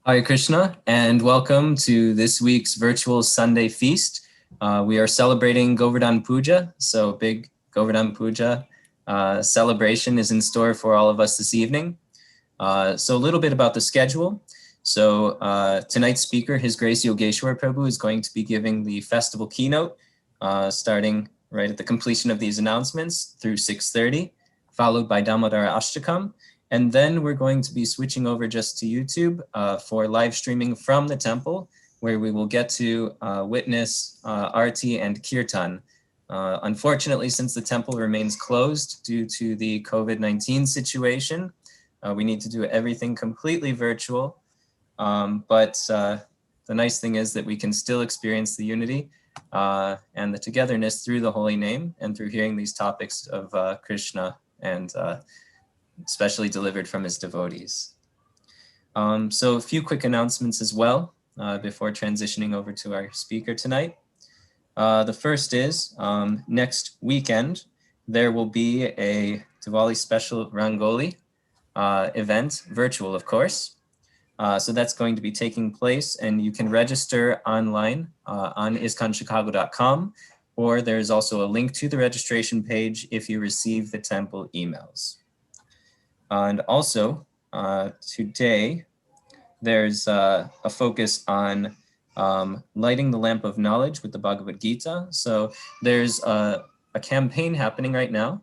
Hare Krishna, and welcome to this week's virtual Sunday feast. We are celebrating Govardhana Puja, so big Govardhana Puja celebration is in store for all of us this evening. So a little bit about the schedule. So tonight's speaker, His Grace Yogesvara Prabhu, is going to be giving the festival keynote, starting right at the completion of these announcements through 6:30, followed by Damodara Ashtakam. And then we're going to be switching over just to YouTube for live streaming from the temple, where we will get to witness Arti and Kirtan. Unfortunately, since the temple remains closed due to the COVID-19 situation, we need to do everything completely virtual. But the nice thing is that we can still experience the unity and the togetherness through the holy name and through hearing these topics of Krishna and especially delivered from his devotees. So a few quick announcements as well before transitioning over to our speaker tonight. The first is next weekend, there will be a Diwali special Rangoli event, virtual of course. So that's going to be taking place, and you can register online on iskonchicago.com, or there's also a link to the registration page if you receive the temple emails. And also, today, there's a focus on lighting the lamp of knowledge with the Bhagavad-Gita. So there's a campaign happening right now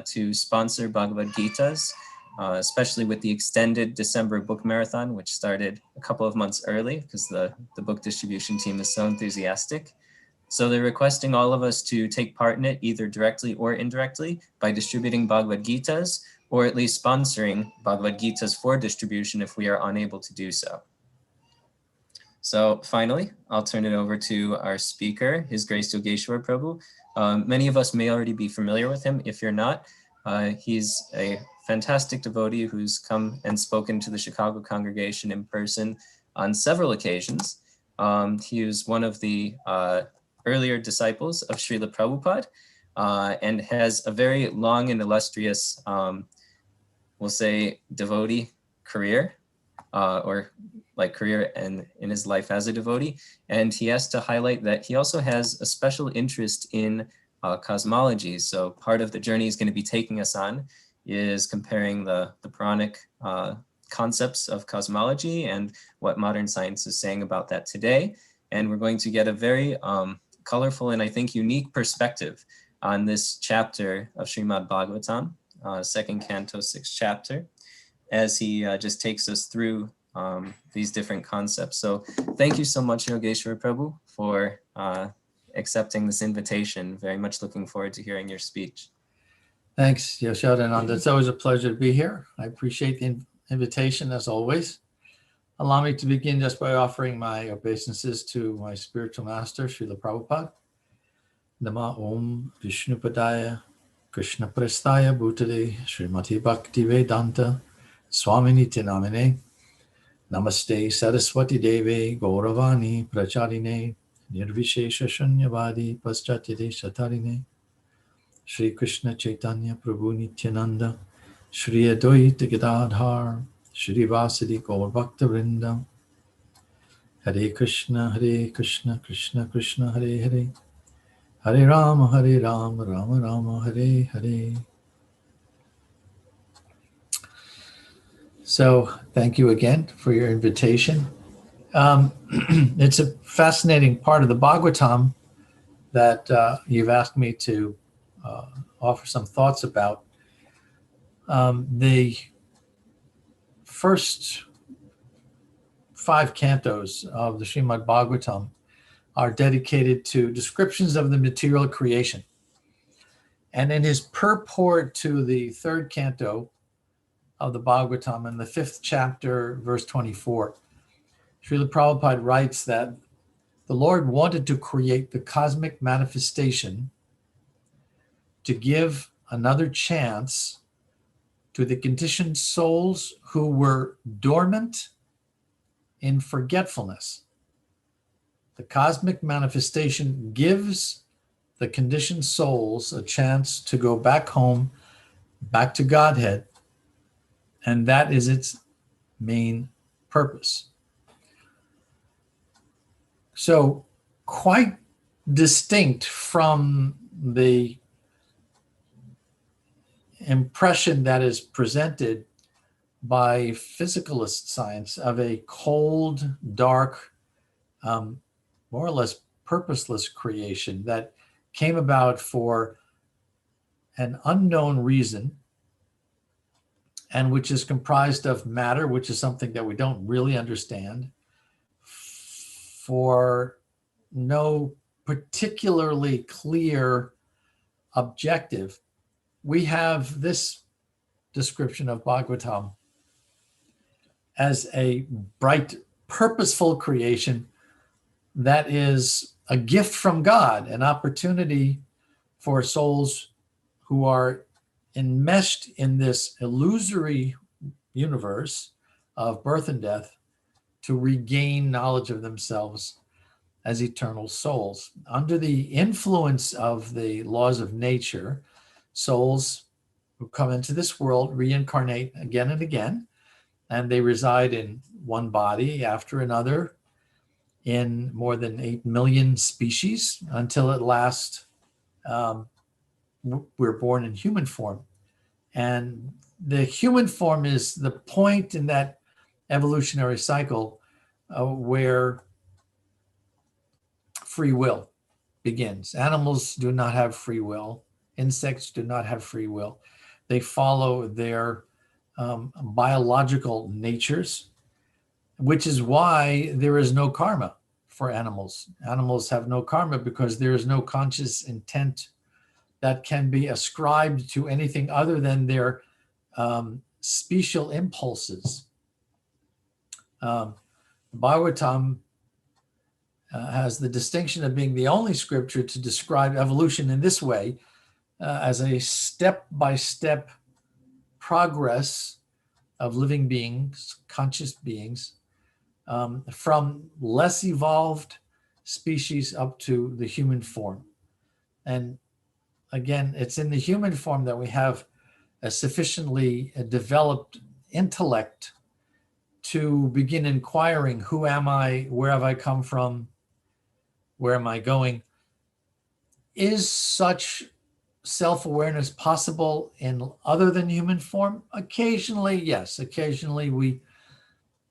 to sponsor Bhagavad-Gitas, especially with the extended December book marathon, which started a couple of months early because the book distribution team is so enthusiastic. So they're requesting all of us to take part in it, either directly or indirectly, by distributing Bhagavad-Gitas, or at least sponsoring Bhagavad-Gitas for distribution if we are unable to do so. So finally, I'll turn it over to our speaker, His Grace Yogesvara Prabhu. Many of us may already be familiar with him. If you're not, he's a fantastic devotee who's come and spoken to the Chicago congregation in person on several occasions. He was one of the earlier disciples of Srila Prabhupada and has a very long and illustrious we'll say devotee career or like career in his life as a devotee. And he has to highlight that he also has a special interest in cosmology. So part of the journey he's going to be taking us on is comparing the Puranic concepts of cosmology and what modern science is saying about that today. And we're going to get a very colorful and I think unique perspective on this chapter of Srimad Bhagavatam, second canto, 6th chapter, as he just takes us through these different concepts. So thank you so much, Yogesvara Prabhu, for accepting this invitation. Very much looking forward to hearing your speech. Thanks, Yashodananda. It's always a pleasure to be here. I appreciate the invitation as always. Allow me to begin just by offering my obeisances to my spiritual master, Srila Prabhupada. Nama Om Vishnupadaya Krishna Prestaya Bhutale Srimati Bhakti Vedanta Swamini Tinamine Namaste Saraswati Deve Gauravani Pracharine Nirvishesha Shunyavadi Paschatide Shatarine Shri Krishna Chaitanya Prabhu Nityananda Shri Advaita Gadadhar Shri Vasadi Gaur Bhakta Vrinda Hare Krishna Krishna Krishna Hare Hare Hare Rama Rama Rama Hare Hare. So thank you again for your invitation. It's a fascinating part of the Bhagavatam that you've asked me to offer some thoughts about. The first 5 cantos of the Srimad Bhagavatam are dedicated to descriptions of the material creation. And in his purport to the 3rd canto of the Bhagavatam, in the 5th chapter, verse 24, Srila Prabhupada writes that the Lord wanted to create the cosmic manifestation to give another chance to the conditioned souls who were dormant in forgetfulness. The cosmic manifestation gives the conditioned souls a chance to go back home, back to Godhead, and that is its main purpose. So quite distinct from the impression that is presented by physicalist science of a cold, dark, more or less purposeless creation that came about for an unknown reason, and which is comprised of matter, which is something that we don't really understand, for no particularly clear objective. We have this description of Bhagavatam as a bright, purposeful creation that is a gift from God, an opportunity for souls who are enmeshed in this illusory universe of birth and death to regain knowledge of themselves as eternal souls. Under the influence of the laws of nature, souls who come into this world reincarnate again and again, and they reside in one body after another in more than 8 million species until at last we're born in human form. And the human form is the point in that evolutionary cycle where free will begins. Animals do not have free will. Insects do not have free will. They follow their biological natures, which is why there is no karma for animals. Animals have no karma because there is no conscious intent that can be ascribed to anything other than their special impulses. Bhagavatam has the distinction of being the only scripture to describe evolution in this way, as a step-by-step progress of living beings, conscious beings, from less evolved species up to the human form. And again, it's in the human form that we have a sufficiently developed intellect to begin inquiring, who am I? Where have I come from? Where am I going? Is such self-awareness possible in other than human form? Occasionally, yes. Occasionally we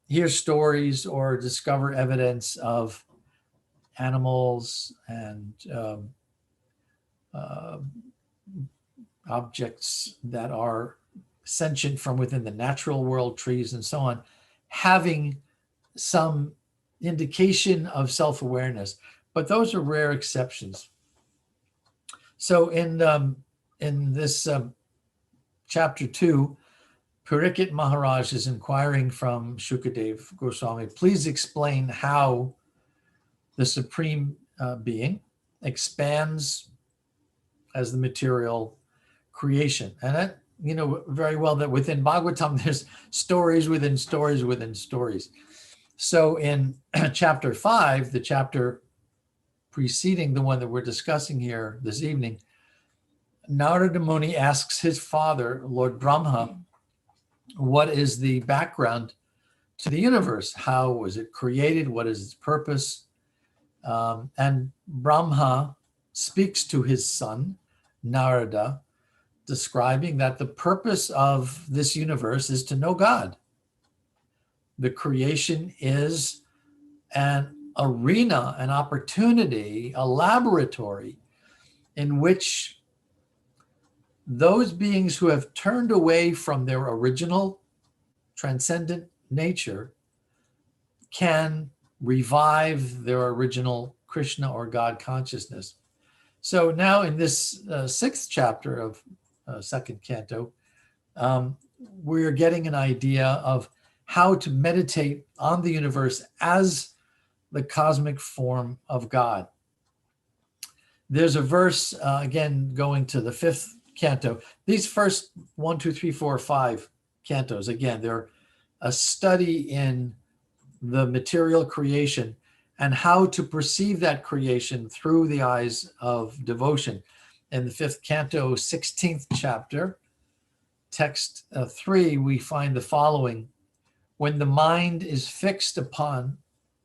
hear stories or discover evidence of animals and objects that are sentient from within the natural world, trees and so on, having some indication of self-awareness. But those are rare exceptions. So in this chapter 2, Parikshit Maharaj is inquiring from Shukadev Goswami, please explain how the Supreme Being expands as the material creation. And that, you know very well that within Bhagavatam, there's stories within stories within stories. So in chapter 5, the chapter preceding the one that we're discussing here this evening, Narada Muni asks his father, Lord Brahma, what is the background to the universe? How was it created? What is its purpose? And Brahma speaks to his son, Narada, describing that the purpose of this universe is to know God. The creation is an arena, an opportunity, a laboratory in which those beings who have turned away from their original transcendent nature can revive their original Krishna or God consciousness. So now in this 6th chapter of 2nd canto, we're getting an idea of how to meditate on the universe as the cosmic form of God. There's a verse, again, going to the 5th canto. These first 1, 2, 3, 4, 5 cantos, again, they're a study in the material creation and how to perceive that creation through the eyes of devotion. In the 5th canto, 16th chapter, text 3, we find the following: when the mind is fixed upon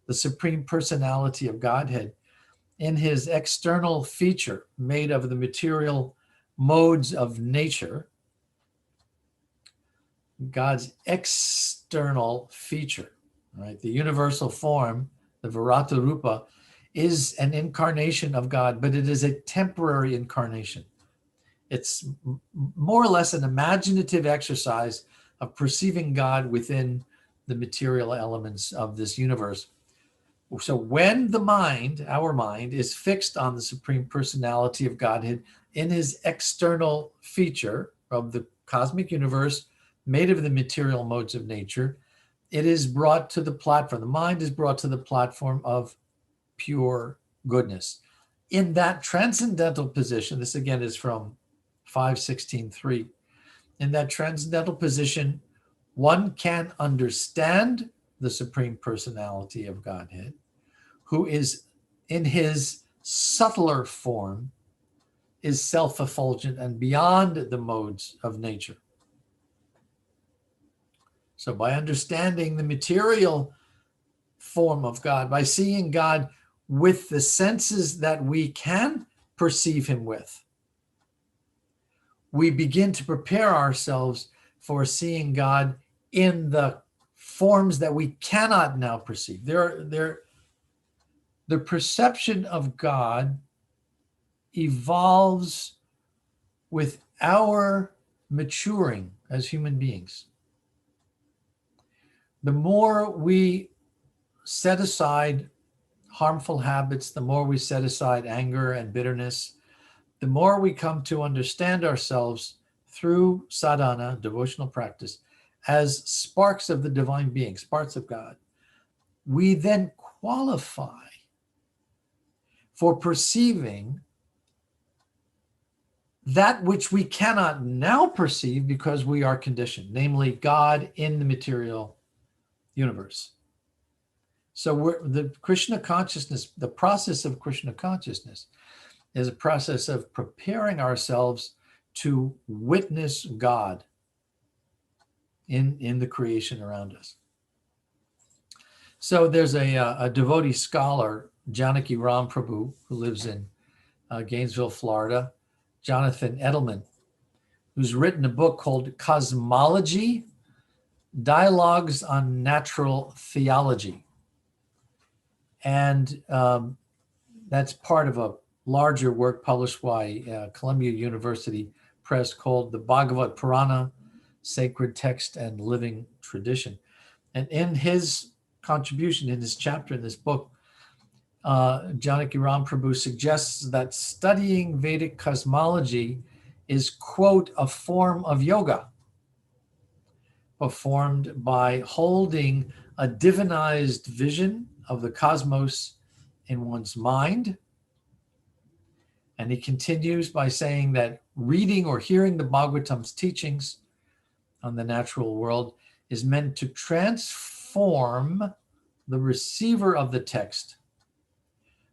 the Supreme Personality of Godhead, in his external feature made of the material modes of nature, God's external feature, right? The universal form, the Virata Rupa, is an incarnation of God, but it is a temporary incarnation. It's more or less an imaginative exercise of perceiving God within the material elements of this universe. So when the mind, our mind, is fixed on the Supreme Personality of Godhead in his external feature of the cosmic universe made of the material modes of nature, it is brought to the platform. The mind is brought to the platform of pure goodness. In that transcendental position, this again is from 5:16.3, in that transcendental position, one can understand the Supreme Personality of Godhead, who is in his subtler form, is self-effulgent and beyond the modes of nature. So by understanding the material form of God, by seeing God with the senses that we can perceive him with, we begin to prepare ourselves for seeing God in the forms that we cannot now perceive. The perception of God evolves with our maturing as human beings. The more we set aside harmful habits, the more we set aside anger and bitterness, the more we come to understand ourselves through sadhana, devotional practice, as sparks of the divine being, sparks of God. We then qualify for perceiving that which we cannot now perceive because we are conditioned, namely God in the material universe. So the Krishna consciousness, the process of Krishna consciousness is a process of preparing ourselves to witness God in the creation around us. So there's a devotee scholar, Janaki Ram Prabhu, who lives in Gainesville, Florida, Jonathan Edelman, who's written a book called Cosmology, Dialogues on Natural Theology. And that's part of a larger work published by Columbia University Press called the Bhagavad Purana, Sacred Text and Living Tradition. And in his contribution, in his chapter in this book, Janaki Ram Prabhu suggests that studying Vedic cosmology is, quote, a form of yoga performed by holding a divinized vision of the cosmos in one's mind. And he continues by saying that reading or hearing the Bhagavatam's teachings on the natural world is meant to transform the receiver of the text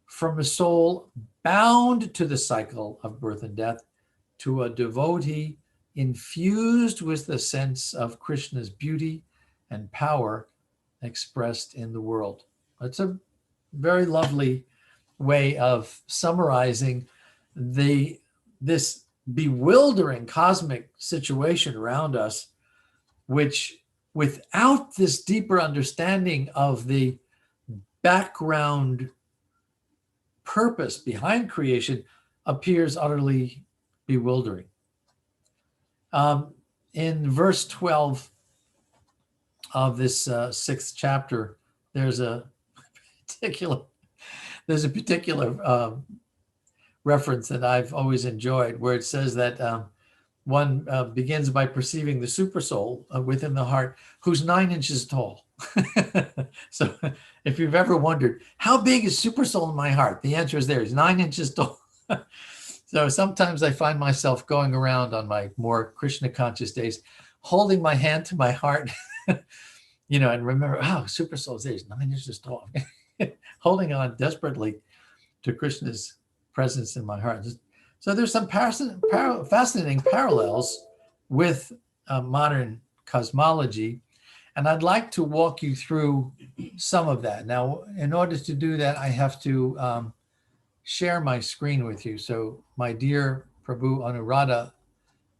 from a soul bound to the cycle of birth and death to a devotee infused with the sense of Krishna's beauty and power expressed in the world. That's a very lovely way of summarizing this bewildering cosmic situation around us, which without this deeper understanding of the background purpose behind creation appears utterly bewildering. In verse 12 of this sixth chapter, there's a particular reference that I've always enjoyed, where it says that one begins by perceiving the supersoul within the heart, who's 9 inches tall. So if you've ever wondered, how big is supersoul in my heart? The answer is there. It's 9 inches tall. So sometimes I find myself going around on my more Krishna conscious days, holding my hand to my heart, and remember, supersoul is there. It's 9 inches tall. Holding on desperately to Krishna's presence in my heart. So there's some fascinating parallels with modern cosmology. And I'd like to walk you through some of that. Now, in order to do that, I have to share my screen with you. So my dear Prabhu Anuradha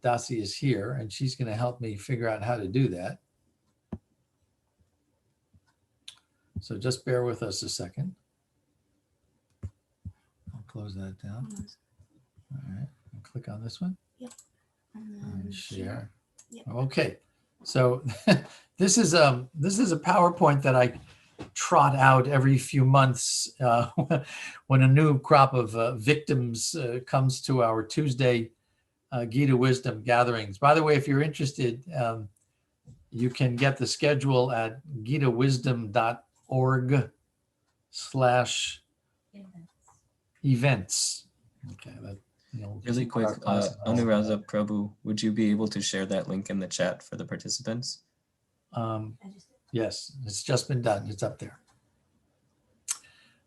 Dasi is here, and she's going to help me figure out how to do that. So just bear with us a second. I'll close that down. All right, I'll click on this one. Yep. And share. Yep. Okay, so this is a PowerPoint that I trot out every few months when a new crop of victims comes to our Tuesday Gita Wisdom gatherings. By the way, if you're interested, you can get the schedule at gitawisdom.org/events. Okay, that, Really quick, Anuradha Prabhu, would you be able to share that link in the chat for the participants? Yes, it's just been done. It's up there.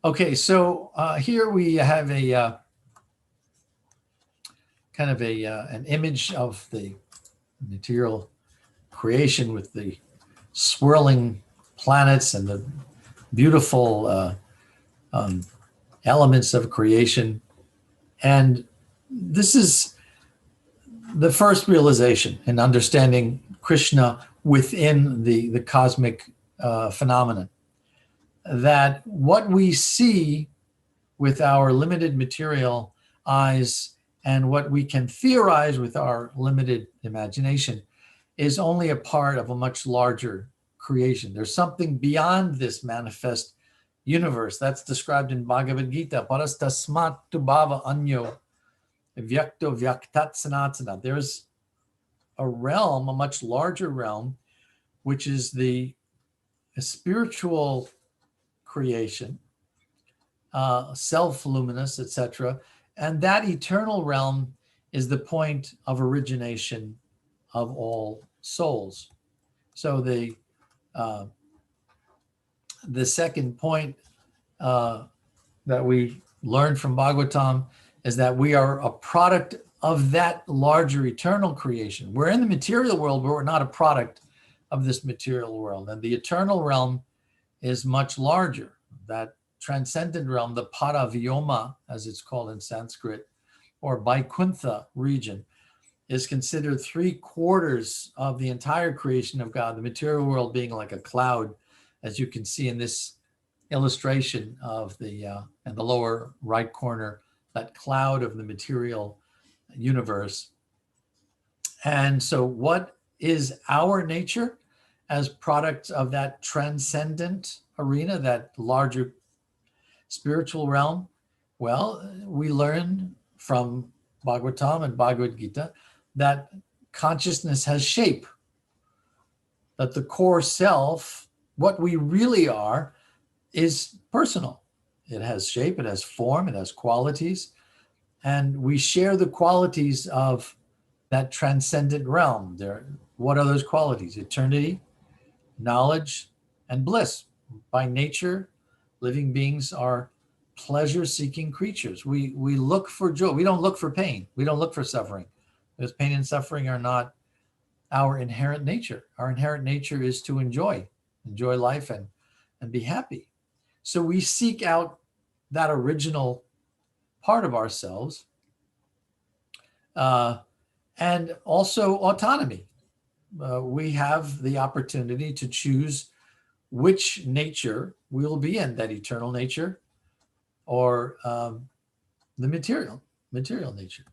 Okay, so here we have a kind of an image of the material creation with the swirling planets and the beautiful elements of creation. And this is the first realization in understanding Krishna within the cosmic phenomenon, that what we see with our limited material eyes and what we can theorize with our limited imagination is only a part of a much larger creation. There's something beyond this manifest universe that's described in Bhagavad-Gita. Parastasmat tu bhava anyo vyakto vyaktat sanatana. There's a realm, a much larger realm, which is the spiritual creation, self-luminous, etc. And that eternal realm is the point of origination of all souls. So the second point that we learned from Bhagavatam is that we are a product of that larger eternal creation. We're in the material world, but we're not a product of this material world. And the eternal realm is much larger. That transcendent realm, the Paravyoma, as it's called in Sanskrit, or Vaikuntha region, is considered 3/4 of the entire creation of God, the material world being like a cloud, as you can see in this illustration of the in the lower right corner, that cloud of the material universe. And so what is our nature as products of that transcendent arena, that larger spiritual realm? Well, we learn from Bhagavatam and Bhagavad Gita that consciousness has shape, that the core self, what we really are, is personal. It has shape, it has form, it has qualities, and we share the qualities of that transcendent realm. What are those qualities? Eternity, knowledge, and bliss. By nature, living beings are pleasure-seeking creatures. We look for joy. We don't look for pain. We don't look for suffering, because pain and suffering are not our inherent nature. Our inherent nature is to enjoy life and be happy. So we seek out that original part of ourselves, and also autonomy. We have the opportunity to choose which nature we'll be in, that eternal nature or the material nature.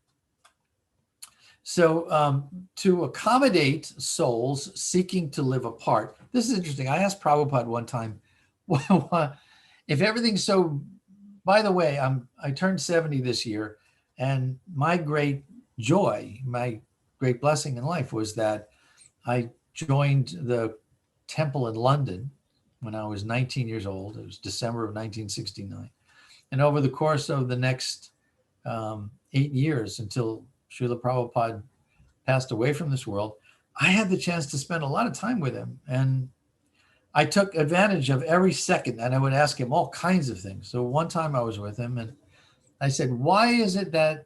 So to accommodate souls seeking to live apart, this is interesting. I asked Prabhupada one time, if everything's so, by the way, I turned 70 this year, and my great joy, my great blessing in life was that I joined the temple in London when I was 19 years old. It was December of 1969. And over the course of the next 8 years until Srila Prabhupada passed away from this world, I had the chance to spend a lot of time with him. And I took advantage of every second, and I would ask him all kinds of things. So one time I was with him and I said, why is it that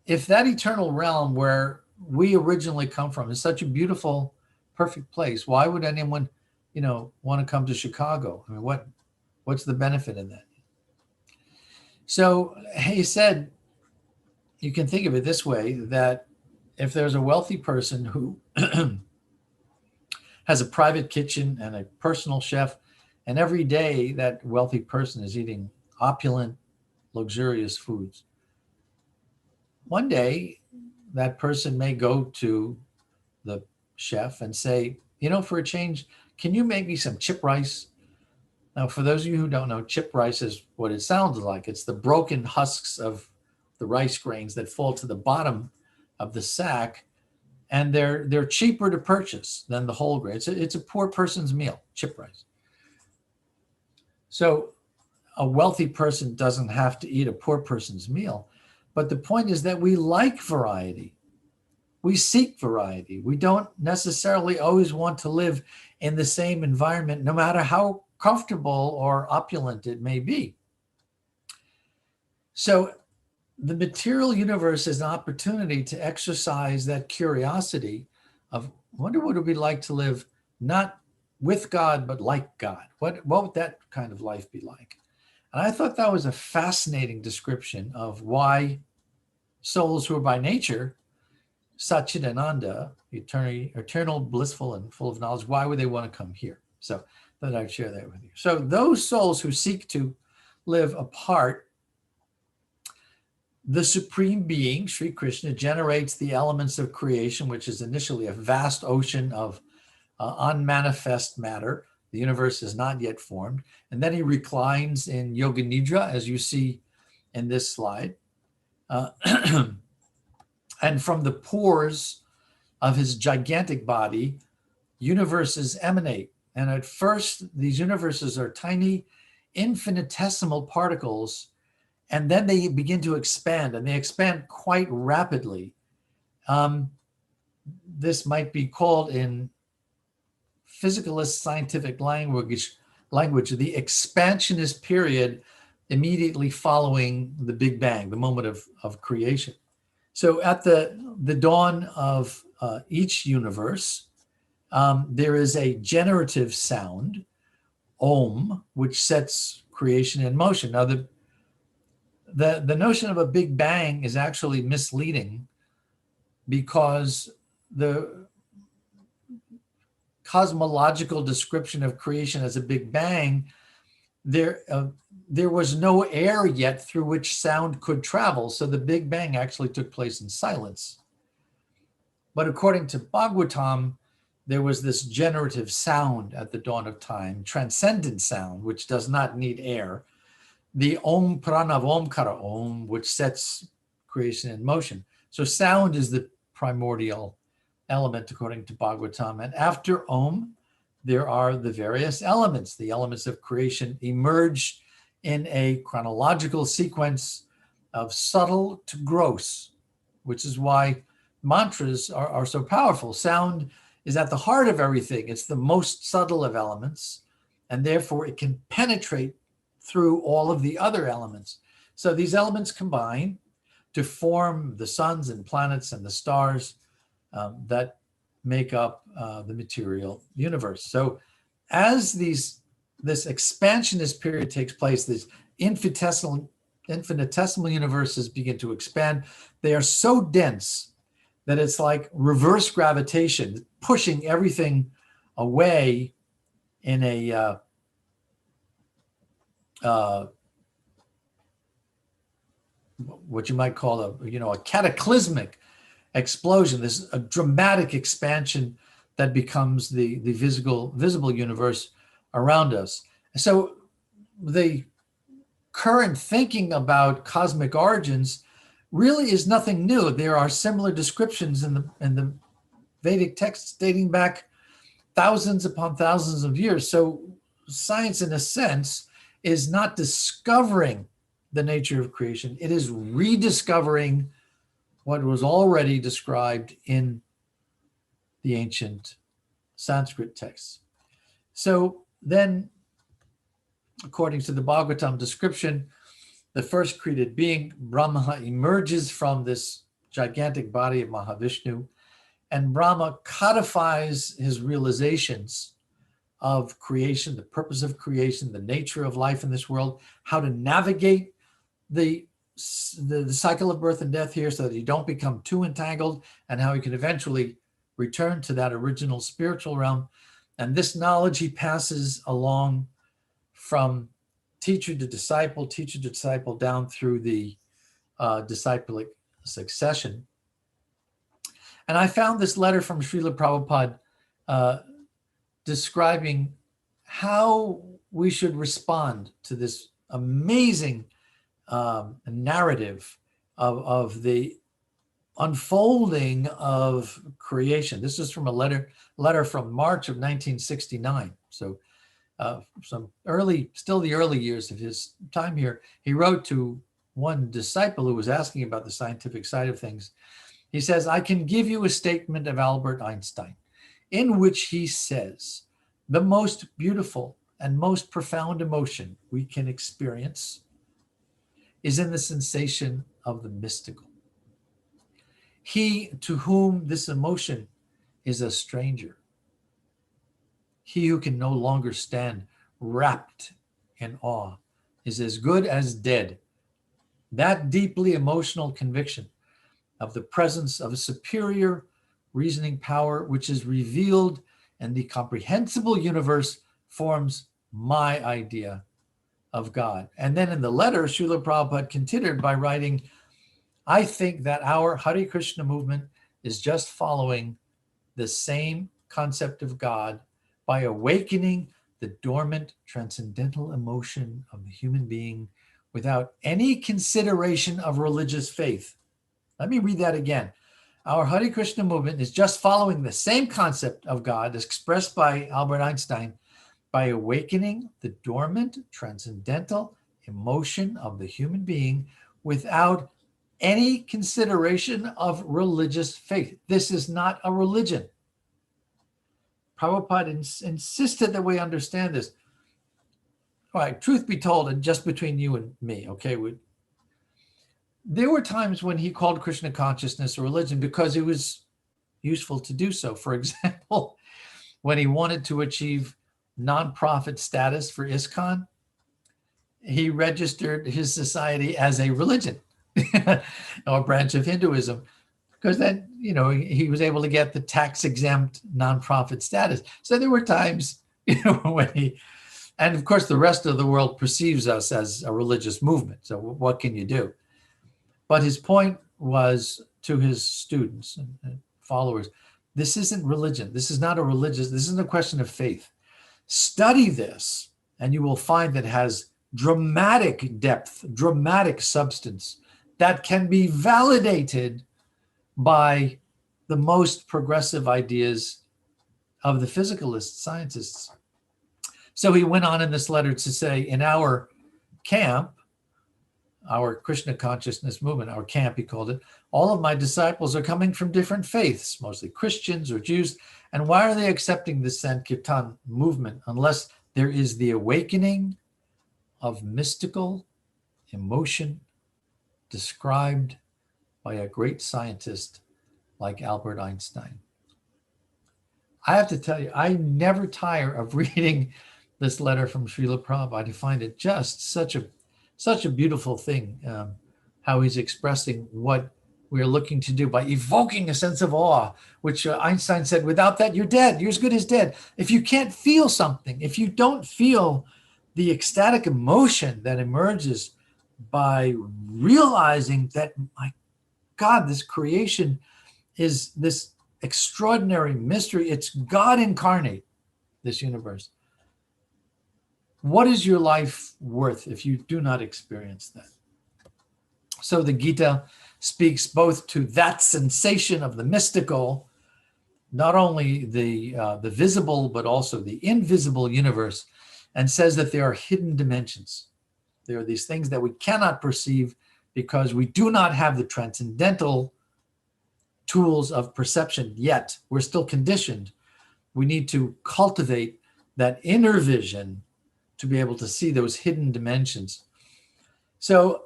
if that eternal realm where we originally come from is such a beautiful perfect place. Why would anyone, want to come to Chicago? I mean, what's the benefit in that? So he said, you can think of it this way, that if there's a wealthy person who has a private kitchen and a personal chef, and every day that wealthy person is eating opulent, luxurious foods, one day that person may go to the chef and say, for a change, can you make me some chip rice? Now, for those of you who don't know, chip rice is what it sounds like. It's the broken husks of the rice grains that fall to the bottom of the sack, and they're cheaper to purchase than the whole grain. It's a poor person's meal, chip rice. So a wealthy person doesn't have to eat a poor person's meal. But the point is that we like variety. We seek variety. We don't necessarily always want to live in the same environment, no matter how comfortable or opulent it may be. So the material universe is an opportunity to exercise that curiosity of, I wonder what it would be like to live not with God, but like God. What would that kind of life be like? And I thought that was a fascinating description of why souls who are by nature Satchidananda, eternal, blissful, and full of knowledge, why would they want to come here? So I thought I'd share that with you. So those souls who seek to live apart, the Supreme Being, Sri Krishna, generates the elements of creation, which is initially a vast ocean of unmanifest matter. The universe is not yet formed. And then he reclines in Yoga Nidra, as you see in this slide. And from the pores of his gigantic body, universes emanate. And at first, these universes are tiny, infinitesimal particles, and then they begin to expand, and they expand quite rapidly. This might be called in physicalist scientific language, the expansionist period immediately following the Big Bang, the moment of creation. So at the dawn of each universe, there is a generative sound, Om, which sets creation in motion. Now, the notion of a Big Bang is actually misleading, because the cosmological description of creation as a Big Bang, there was no air yet through which sound could travel. So the Big Bang actually took place in silence. But according to Bhagavatam, there was this generative sound at the dawn of time, transcendent sound, which does not need air. The Om Pranav Omkara Om, which sets creation in motion. So sound is the primordial element according to Bhagavatam. And after Om, there are the various elements. The elements of creation emerge in a chronological sequence of subtle to gross, which is why mantras are so powerful. Sound is at the heart of everything. It's the most subtle of elements, and therefore it can penetrate through all of the other elements. So these elements combine to form the suns and planets and the stars that make up the material universe. So as this expansionist period takes place, these infinitesimal universes begin to expand. They are so dense that it's like reverse gravitation, pushing everything away in a what you might call a cataclysmic explosion, a dramatic expansion that becomes the visible universe around us. So the current thinking about cosmic origins really is nothing new. There are similar descriptions in the Vedic texts dating back thousands upon thousands of years. So science, in a sense, is not discovering the nature of creation. It is rediscovering what was already described in the ancient Sanskrit texts. So then, according to the Bhagavatam description, the first created being, Brahma, emerges from this gigantic body of Mahavishnu. and Brahma codifies his realizations of creation, the purpose of creation, the nature of life in this world, how to navigate the cycle of birth and death here so that you don't become too entangled, and how you can eventually return to that original spiritual realm. And this knowledge he passes along from teacher to disciple, down through the disciplic succession. And I found this letter from Srila Prabhupada describing how we should respond to this amazing narrative of the unfolding of creation. This is from a letter from March of 1969. So some still the early years of his time here. He wrote to one disciple who was asking about the scientific side of things. He says, I can give you a statement of Albert Einstein in which he says, the most beautiful and most profound emotion we can experience is in the sensation of the mystical. He to whom this emotion is a stranger, he who can no longer stand wrapped in awe, is as good as dead. That deeply emotional conviction of the presence of a superior reasoning power which is revealed in the comprehensible universe forms my idea of God. And then in the letter, Srila Prabhupada continued by writing, I think that our Hare Krishna movement is just following the same concept of God by awakening the dormant transcendental emotion of the human being without any consideration of religious faith. Let me read that again. Our Hare Krishna movement is just following the same concept of God as expressed by Albert Einstein by awakening the dormant transcendental emotion of the human being without any consideration of religious faith. This is not a religion. Prabhupada insisted that we understand this. All right, truth be told, and just between you and me, okay, there were times when he called Krishna consciousness a religion because it was useful to do so. For example, when he wanted to achieve nonprofit status for ISKCON, he registered his society as a religion or a branch of Hinduism, because then, he was able to get the tax-exempt nonprofit status. So there were times, when and of course the rest of the world perceives us as a religious movement. So what can you do? But his point was to his students and followers, this isn't religion. This is not this isn't a question of faith. Study this, and you will find that it has dramatic depth, dramatic substance that can be validated by the most progressive ideas of the physicalists, scientists. So he went on in this letter to say, in our camp, our Krishna consciousness movement, our camp, he called it, all of my disciples are coming from different faiths, mostly Christians or Jews. And why are they accepting the Sankirtan movement unless there is the awakening of mystical emotion described by a great scientist like Albert Einstein? I have to tell you, I never tire of reading this letter from Srila Prabhupada. I find it just such a beautiful thing, how he's expressing what we're looking to do by evoking a sense of awe, which Einstein said, without that, you're dead. You're as good as dead. If you can't feel something, if you don't feel the ecstatic emotion that emerges by realizing that, my God, this creation is this extraordinary mystery. It's God incarnate, this universe. What is your life worth if you do not experience that? So the Gita speaks both to that sensation of the mystical, not only the visible, but also the invisible universe, and says that there are hidden dimensions. There are these things that we cannot perceive because we do not have the transcendental tools of perception yet. We're still conditioned. We need to cultivate that inner vision to be able to see those hidden dimensions. So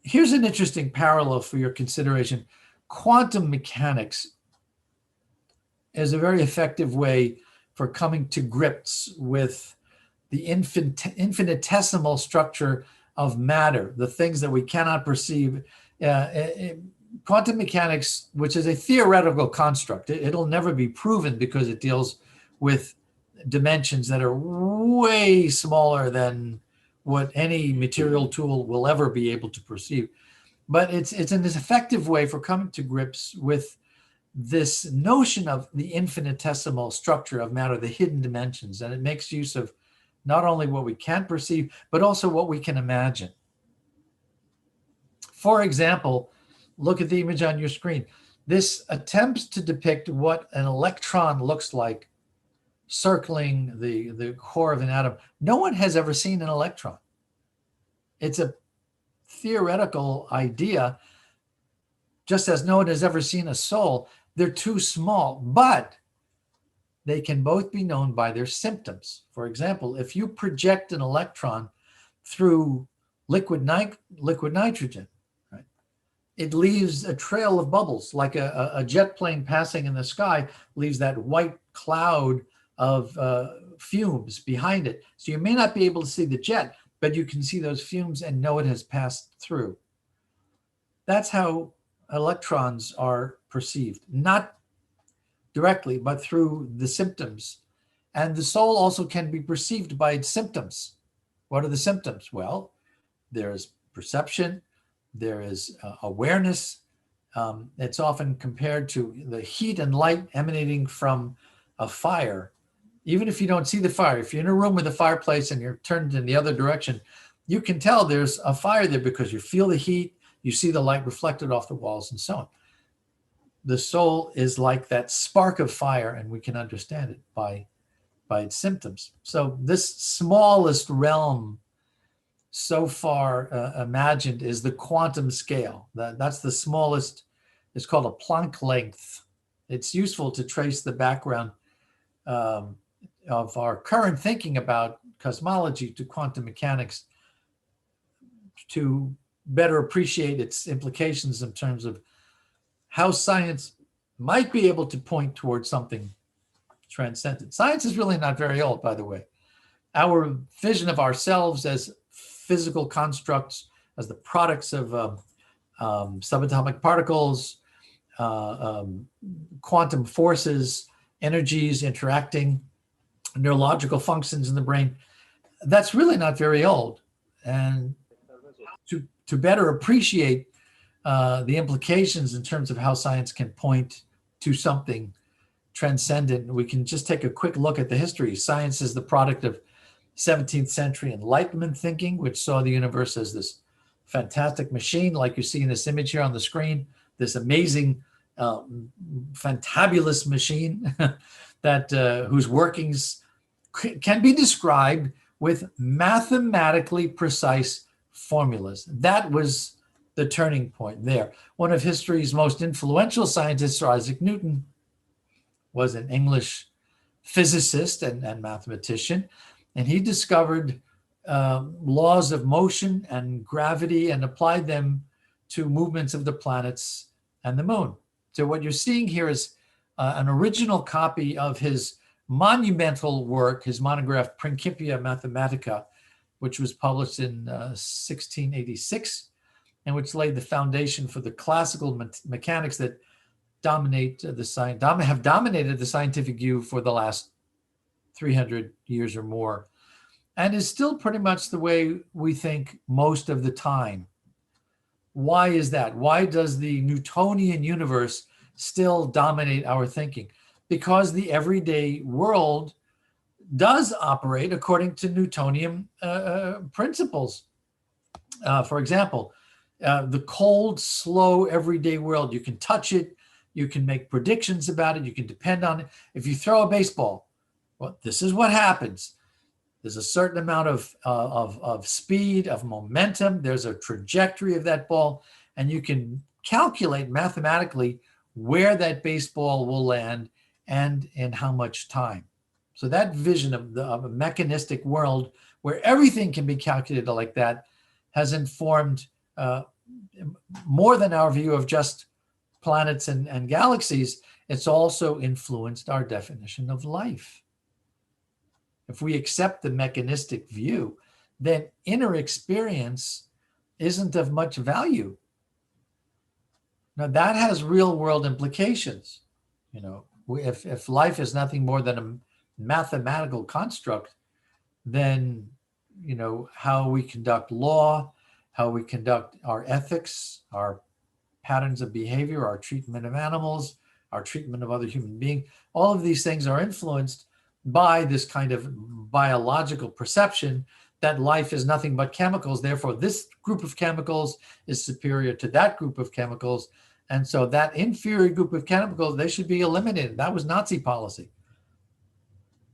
here's an interesting parallel for your consideration. quantum mechanics is a very effective way for coming to grips with the infinitesimal structure of matter, the things that we cannot perceive. Quantum mechanics, which is a theoretical construct, it'll never be proven because it deals with dimensions that are way smaller than what any material tool will ever be able to perceive. But it's an effective way for coming to grips with this notion of the infinitesimal structure of matter, the hidden dimensions. And it makes use of not only what we can't perceive, but also what we can imagine. For example, look at the image on your screen. This attempts to depict what an electron looks like circling the core of an atom. No one has ever seen an electron. It's a theoretical idea, just as no one has ever seen a soul. They're too small, but they can both be known by their symptoms. For example, if you project an electron through liquid nitrogen, right, it leaves a trail of bubbles, like a jet plane passing in the sky leaves that white cloud of fumes behind it. So you may not be able to see the jet, but you can see those fumes and know it has passed through. That's how electrons are perceived, not directly, but through the symptoms. And the soul also can be perceived by its symptoms. What are the symptoms? Well, there is perception, there is awareness. It's often compared to the heat and light emanating from a fire. Even if you don't see the fire, if you're in a room with a fireplace and you're turned in the other direction, you can tell there's a fire there because you feel the heat, you see the light reflected off the walls and so on. The soul is like that spark of fire, and we can understand it by its symptoms. So this smallest realm so far imagined is the quantum scale. That's the smallest. It's called a Planck length. It's useful to trace the background of our current thinking about cosmology to quantum mechanics to better appreciate its implications in terms of how science might be able to point towards something transcendent. Science is really not very old, by the way. Our vision of ourselves as physical constructs, as the products of subatomic particles, quantum forces, energies interacting, neurological functions in the brain, that's really not very old. And to better appreciate the implications in terms of how science can point to something transcendent, we can just take a quick look at the history. Science is the product of 17th century Enlightenment thinking, which saw the universe as this fantastic machine, like you see in this image here on the screen, this amazing, fantabulous machine that whose workings can be described with mathematically precise formulas. That was the turning point there. One of history's most influential scientists, Sir Isaac Newton, was an English physicist and mathematician, and he discovered laws of motion and gravity and applied them to movements of the planets and the moon. So what you're seeing here is an original copy of his monumental work, his monograph Principia Mathematica, which was published in 1686, and which laid the foundation for the classical mechanics that have dominated the scientific view for the last 300 years or more, and is still pretty much the way we think most of the time. Why is that? Why does the Newtonian universe still dominate our thinking? Because the everyday world does operate according to Newtonian principles. For example, the cold, slow, everyday world, you can touch it, you can make predictions about it, you can depend on it. If you throw a baseball, well, this is what happens. There's a certain amount of speed, of momentum. There's a trajectory of that ball, and you can calculate mathematically where that baseball will land and in how much time. So that vision of a mechanistic world where everything can be calculated like that has informed more than our view of just planets and galaxies, it's also influenced our definition of life. If we accept the mechanistic view, then inner experience isn't of much value. Now that has real world implications. If life is nothing more than a mathematical construct, then how we conduct law, how we conduct our ethics, our patterns of behavior, our treatment of animals, our treatment of other human beings, all of these things are influenced by this kind of biological perception that life is nothing but chemicals. Therefore, this group of chemicals is superior to that group of chemicals. And so that inferior group of chemicals, they should be eliminated. That was Nazi policy.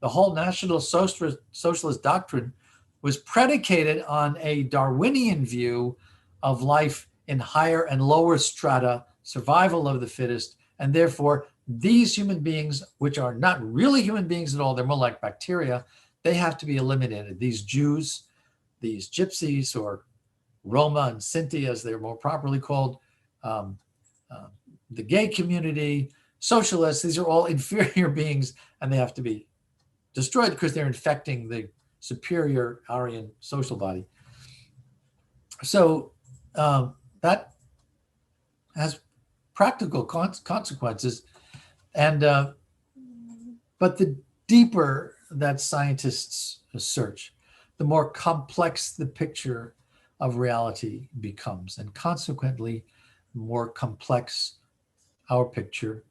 The whole National Socialist doctrine was predicated on a Darwinian view of life in higher and lower strata, survival of the fittest, and therefore these human beings, which are not really human beings at all, they're more like bacteria, they have to be eliminated. These Jews, these Gypsies, or Roma and Sinti, as they're more properly called, the gay community, socialists, these are all inferior beings, and they have to be destroyed because they're infecting the superior Aryan social body. So that has practical consequences. And but the deeper that scientists search, the more complex the picture of reality becomes, and consequently more complex our picture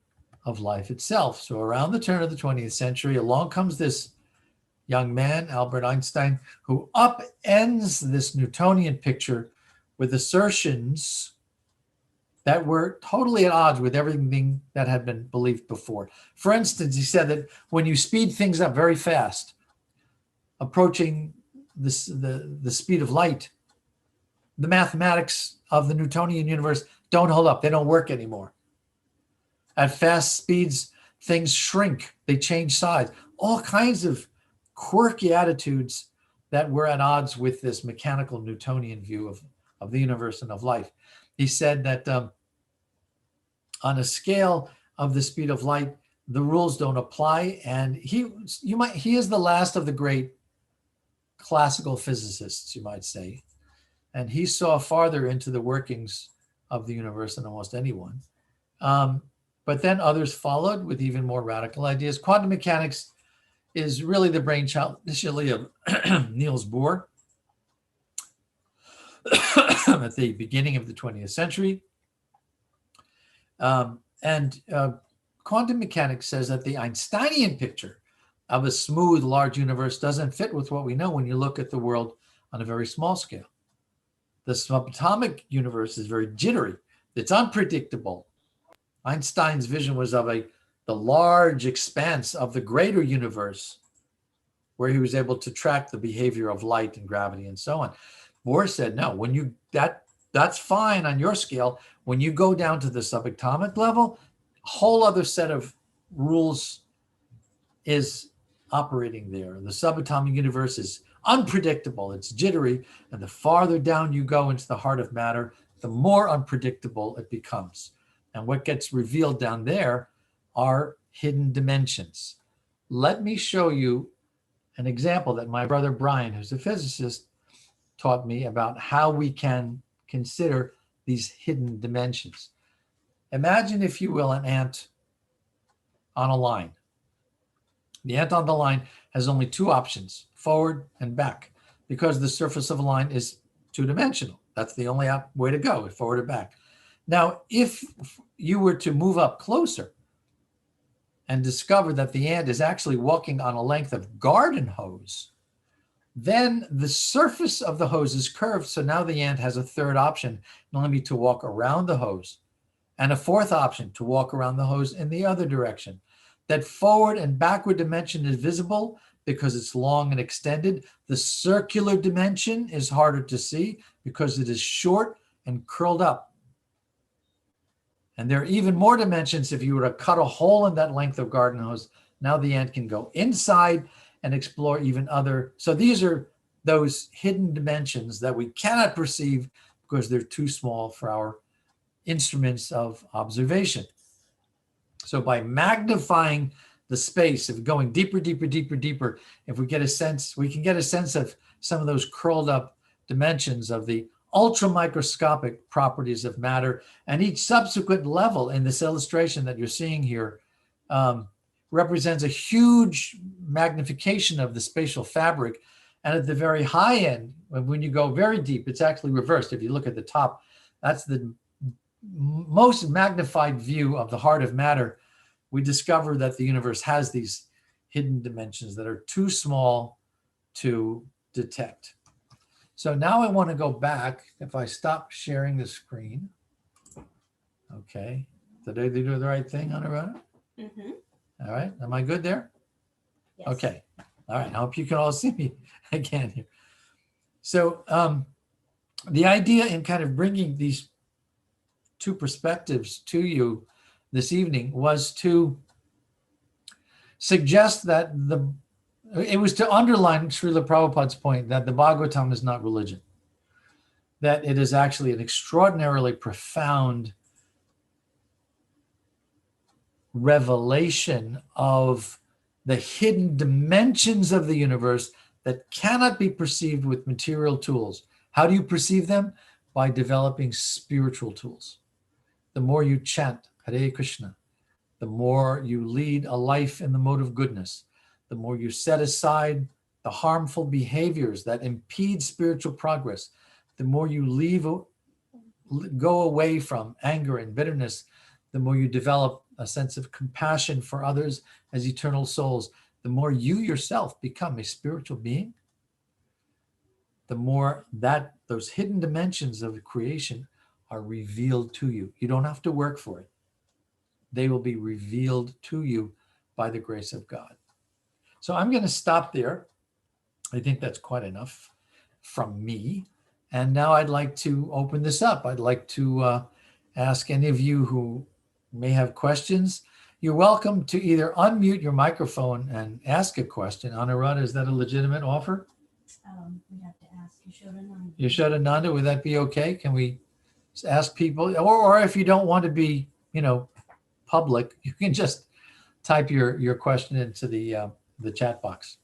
of life itself. So around the turn of the 20th century, along comes this young man, Albert Einstein, who upends this Newtonian picture with assertions that were totally at odds with everything that had been believed before. For instance, he said that when you speed things up very fast, approaching the speed of light, the mathematics of the Newtonian universe don't hold up. They don't work anymore. At fast speeds, things shrink. They change size. All kinds of quirky attitudes that were at odds with this mechanical Newtonian view of the universe and of life. He said that on a scale of the speed of light, the rules don't apply. And he is the last of the great classical physicists, you might say. And he saw farther into the workings of the universe than almost anyone. But then others followed with even more radical ideas. Quantum mechanics is really the brainchild initially of Niels Bohr at the beginning of the 20th century. And quantum mechanics says that the Einsteinian picture of a smooth, large universe doesn't fit with what we know when you look at the world on a very small scale. The subatomic universe is very jittery. It's unpredictable. Einstein's vision was of the large expanse of the greater universe, where he was able to track the behavior of light and gravity and so on. Bohr said, no, that's fine on your scale. When you go down to the subatomic level, a whole other set of rules is operating there. The subatomic universe is unpredictable, it's jittery, and the farther down you go into the heart of matter, the more unpredictable it becomes. And what gets revealed down there are hidden dimensions. Let me show you an example that my brother Brian, who's a physicist, taught me about how we can consider these hidden dimensions. Imagine, if you will, an ant on a line. The ant on the line has only two options, forward and back, because the surface of a line is two-dimensional. That's the only way to go, forward or back. Now, if you were to move up closer and discover that the ant is actually walking on a length of garden hose, then the surface of the hose is curved. So now the ant has a third option, not only to walk around the hose, and a fourth option to walk around the hose in the other direction. That forward and backward dimension is visible because it's long and extended. The circular dimension is harder to see because it is short and curled up. And there are even more dimensions if you were to cut a hole in that length of garden hose. Now the ant can go inside and explore even other. So these are those hidden dimensions that we cannot perceive because they're too small for our instruments of observation. So by magnifying the space, of going deeper, deeper, deeper, deeper, if we get a sense, we can get a sense of some of those curled up dimensions of the ultra microscopic properties of matter. And each subsequent level in this illustration that you're seeing here represents a huge magnification of the spatial fabric. And at the very high end, when you go very deep, it's actually reversed. If you look at the top, that's the most magnified view of the heart of matter. We discover that the universe has these hidden dimensions that are too small to detect. So now I want to go back. If I stop sharing the screen, okay. Did I do the right thing, Anuradha? Mm-hmm. All right. Am I good there? Yes. Okay. All right. I hope you can all see me again here. So the idea in kind of bringing these two perspectives to you this evening was to suggest that it was to underline Srila Prabhupada's point that the Bhagavatam is not religion, that it is actually an extraordinarily profound revelation of the hidden dimensions of the universe that cannot be perceived with material tools. How do you perceive them? By developing spiritual tools. The more you chant Hare Krishna, the more you lead a life in the mode of goodness, the more you set aside the harmful behaviors that impede spiritual progress, the more you go away from anger and bitterness, the more you develop a sense of compassion for others as eternal souls, the more you yourself become a spiritual being, the more that those hidden dimensions of creation are revealed to you. You don't have to work for it. They will be revealed to you by the grace of God. So I'm going to stop there. I think that's quite enough from me. And now I'd like to open this up. I'd like to ask any of you who may have questions. You're welcome to either unmute your microphone and ask a question. Anuradha, is that a legitimate offer? We have to ask Yashodananda. Yashodananda, would that be okay? Can we ask people? Or if you don't want to be, public, you can just type your question into the chat box.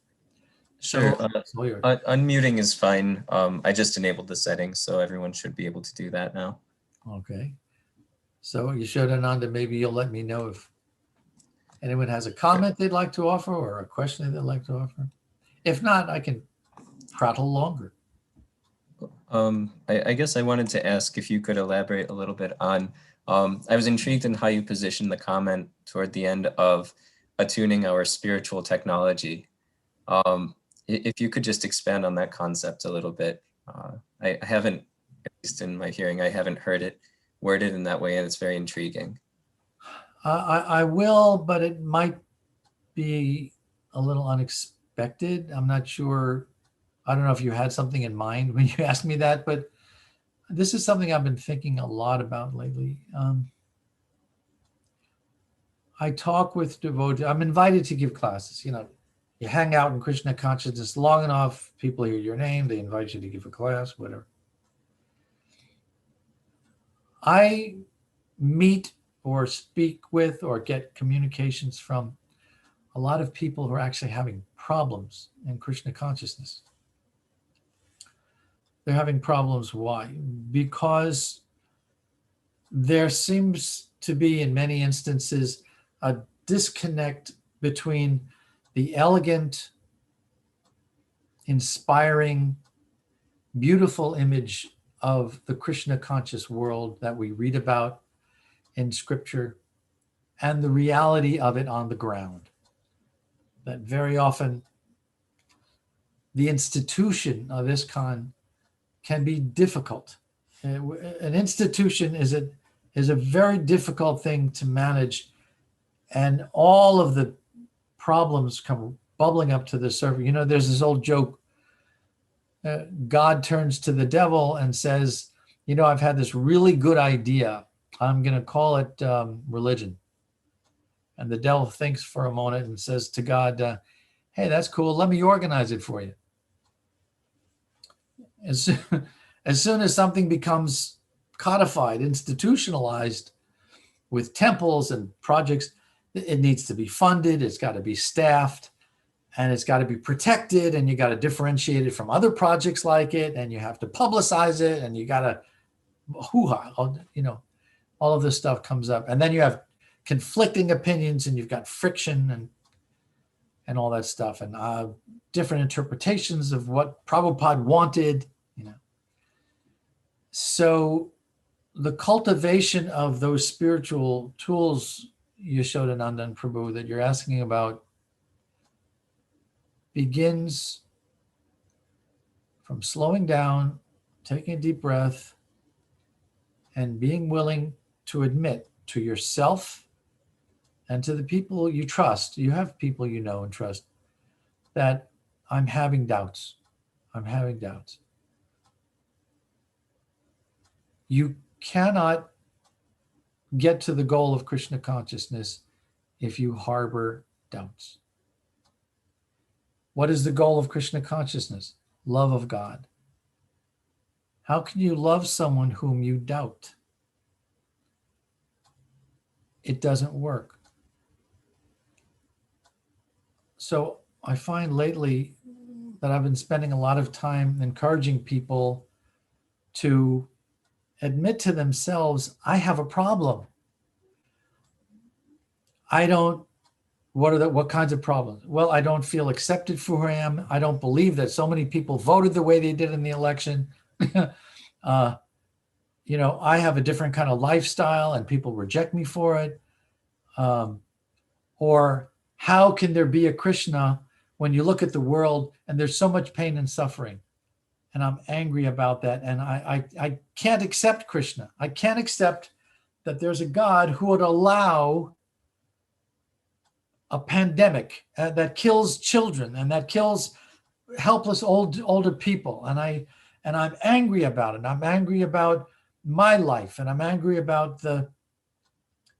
Sure. So yours. Unmuting is fine. I just enabled the settings, so everyone should be able to do that now. Okay. So Yashodananda, maybe you'll let me know if anyone has a comment they'd like to offer or a question they'd like to offer. If not, I can prattle longer. I guess I wanted to ask if you could elaborate a little bit on, I was intrigued in how you positioned the comment toward the end of attuning our spiritual technology. If you could just expand on that concept a little bit. I haven't, at least in my hearing, I haven't heard it worded in that way, and it's very intriguing. I will, but it might be a little unexpected. I'm not sure. I don't know if you had something in mind when you asked me that, but this is something I've been thinking a lot about lately. I talk with devotees. I'm invited to give classes. You hang out in Krishna consciousness long enough, people hear your name, they invite you to give a class, whatever. I meet or speak with or get communications from a lot of people who are actually having problems in Krishna consciousness. They're having problems. Why? Because there seems to be, in many instances, a disconnect between the elegant, inspiring, beautiful image of the Krishna conscious world that we read about in scripture and the reality of it on the ground. That very often the institution of ISKCON can be difficult. An institution is a very difficult thing to manage, and all of the problems come bubbling up to the surface. There's this old joke. God turns to the devil and says, I've had this really good idea. I'm going to call it religion. And the devil thinks for a moment and says to God, hey, that's cool. Let me organize it for you. As soon as something becomes codified, institutionalized with temples and projects. It needs to be funded. It's got to be staffed, and it's got to be protected, and you got to differentiate it from other projects like it, and you have to publicize it, and you got to hoo-ha, all of this stuff comes up. And then you have conflicting opinions, and you've got friction and all that stuff, and different interpretations of what Prabhupada wanted, So the cultivation of those spiritual tools, Yashodananda and Prabhu, that you're asking about begins from slowing down, taking a deep breath, and being willing to admit to yourself and to the people you trust. You have people you know and trust, that I'm having doubts. I'm having doubts. You cannot get to the goal of Krishna consciousness if you harbor doubts. What is the goal of Krishna consciousness? Love of God. How can you love someone whom you doubt? It doesn't work. So I find lately that I've been spending a lot of time encouraging people to admit to themselves, I have a problem. What kinds of problems? Well, I don't feel accepted for who I am. I don't believe that so many people voted the way they did in the election. I have a different kind of lifestyle and people reject me for it. Or how can there be a Krishna when you look at the world and there's so much pain and suffering? And I'm angry about that. And I can't accept Krishna. I can't accept that there's a God who would allow a pandemic that kills children and that kills helpless older people. And I'm angry about it. I'm angry about my life, and I'm angry about the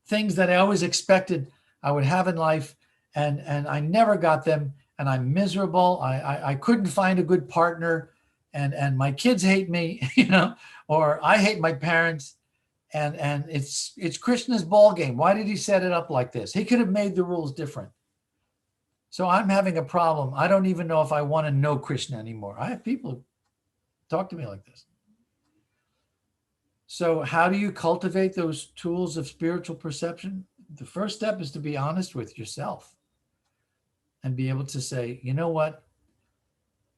things that I always expected I would have in life, and I never got them, and I'm miserable. I couldn't find a good partner, and my kids hate me, or I hate my parents. And it's Krishna's ball game. Why did he set it up like this? He could have made the rules different. So I'm having a problem. I don't even know if I want to know Krishna anymore. I have people talk to me like this. So how do you cultivate those tools of spiritual perception? The first step is to be honest with yourself and be able to say, you know what?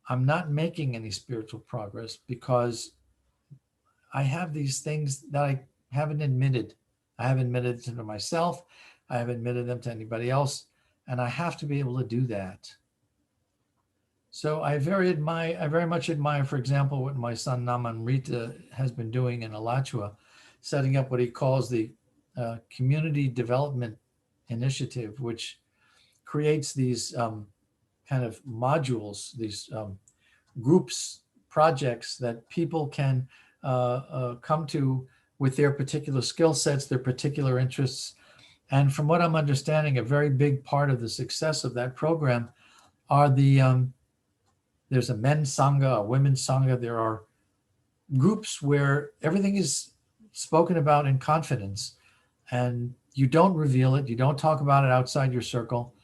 I'm not making any spiritual progress because I have these things that I haven't admitted. I haven't admitted them to myself. I haven't admitted them to anybody else. And I have to be able to do that. So I very much admire, for example, what my son Namanrita has been doing in Alachua, setting up what he calls the Community Development Initiative, which creates these kind of modules, these groups, projects that people can come to with their particular skill sets, their particular interests. And from what I'm understanding, a very big part of the success of that program are there's a men's sangha, a women's sangha. There are groups where everything is spoken about in confidence, and you don't reveal it. You don't talk about it outside your circle.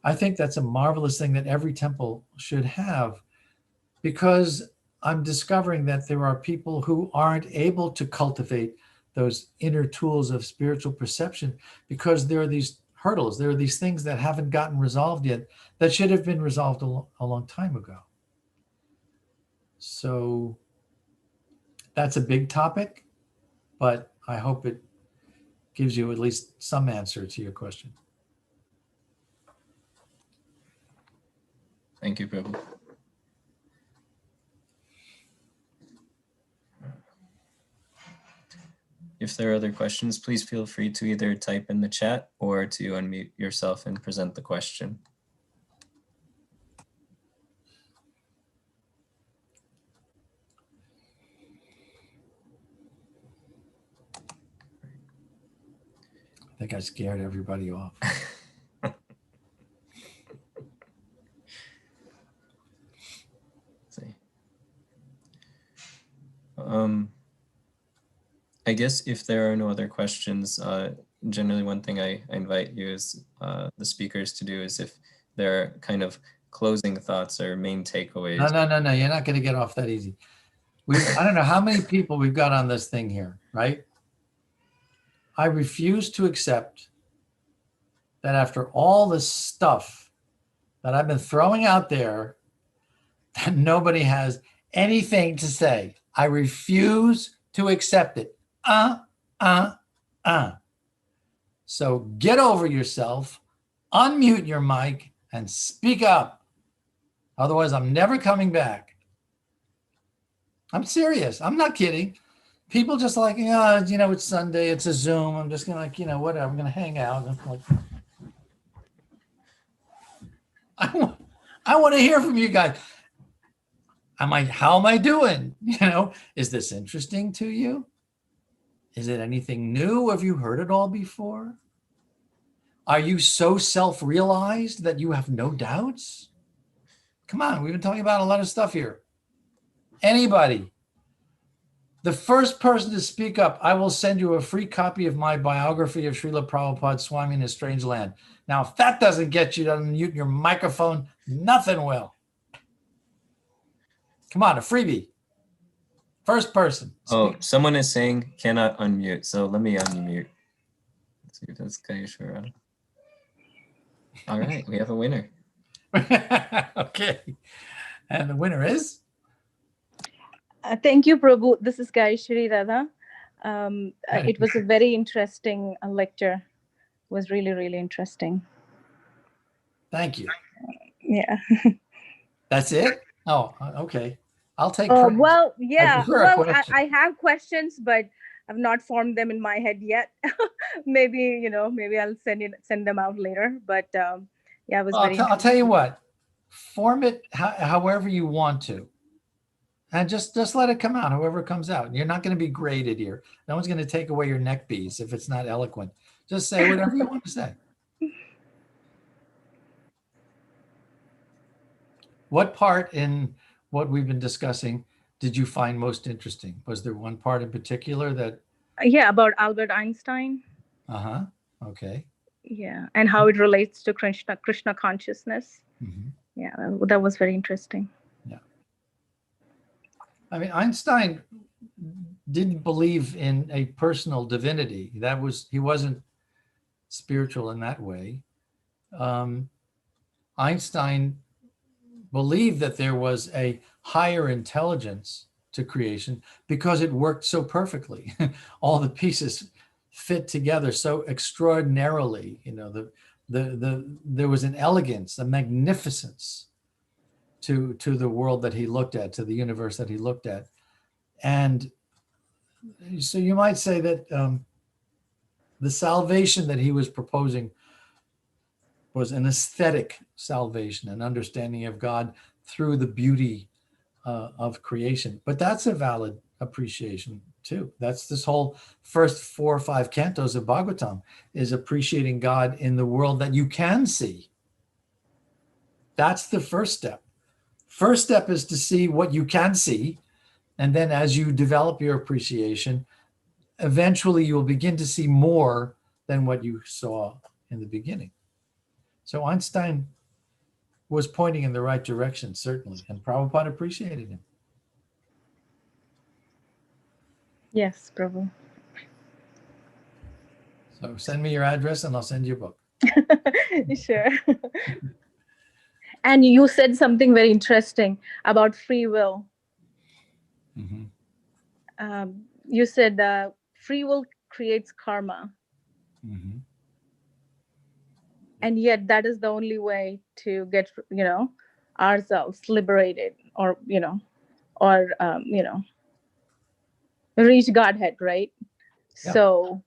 I think that's a marvelous thing that every temple should have, because I'm discovering that there are people who aren't able to cultivate those inner tools of spiritual perception because there are these hurdles. There are these things that haven't gotten resolved yet that should have been resolved a long time ago. So that's a big topic, but I hope it gives you at least some answer to your question. Thank you, Prabhu. If there are other questions, please feel free to either type in the chat or to unmute yourself and present the question. I think I scared everybody off. I I guess if there are no other questions, generally one thing I invite you is the speakers to do is if there are kind of closing thoughts or main takeaways. No. You're not going to get off that easy. I don't know how many people we've got on this thing here, right? I refuse to accept that after all this stuff that I've been throwing out there, that nobody has anything to say. I refuse to accept it. So get over yourself, unmute your mic, and speak up. Otherwise, I'm never coming back. I'm serious. I'm not kidding. People just like, it's Sunday, it's a Zoom. I'm just gonna whatever. I'm gonna hang out. I'm like, I want to hear from you guys. How am I doing? Is this interesting to you? Is it anything new? Have you heard it all before? Are you so self-realized that you have no doubts? Come on, we've been talking about a lot of stuff here. Anybody? The first person to speak up, I will send you a free copy of my biography of Srila Prabhupada Swami in a Strange Land. Now, if that doesn't get you to unmute your microphone, nothing will. Come on, a freebie. First person. Oh, someone is saying cannot unmute, so let me unmute. Let's see if that's Kayeshwara. All right, we have a winner. Okay. And the winner is? Thank you, Prabhu. This is Kayeshwari Radha. It was a very interesting lecture. It was really, really interesting. Thank you. Yeah. That's it? Oh, okay. I'll take. Well, yeah. Well, I I have questions, but I've not formed them in my head yet. Maybe I'll send them out later. But yeah, it was I'll tell you what. Form it however you want to. And just let it come out, however it comes out. You're not going to be graded here. No one's going to take away your neck beads if it's not eloquent. Just say whatever you want to say. What part in what we've been discussing did you find most interesting? Was there one part in particular that? Yeah, about Albert Einstein. Okay. Yeah, and how it relates to Krishna consciousness. Mm-hmm. Yeah, that was very interesting. Yeah. I mean, Einstein didn't believe in a personal divinity. He wasn't spiritual in that way. Einstein believed that there was a higher intelligence to creation because it worked so perfectly. All the pieces fit together so extraordinarily. There was an elegance, a magnificence to the world that he looked at, to the universe that he looked at. And so you might say that the salvation that he was proposing was an aesthetic salvation, an understanding of God through the beauty of creation. But that's a valid appreciation too. That's this whole first 4 or 5 cantos of Bhagavatam is appreciating God in the world that you can see. That's the first step. First step is to see what you can see. And then as you develop your appreciation, eventually you will begin to see more than what you saw in the beginning. So Einstein was pointing in the right direction, certainly, and Prabhupada appreciated him. Yes, Prabhu. So send me your address and I'll send you a book. Sure. And you said something very interesting about free will. Mm-hmm. You said free will creates karma. Mm-hmm. And yet that is the only way to get, ourselves liberated or reach Godhead, right? Yeah. So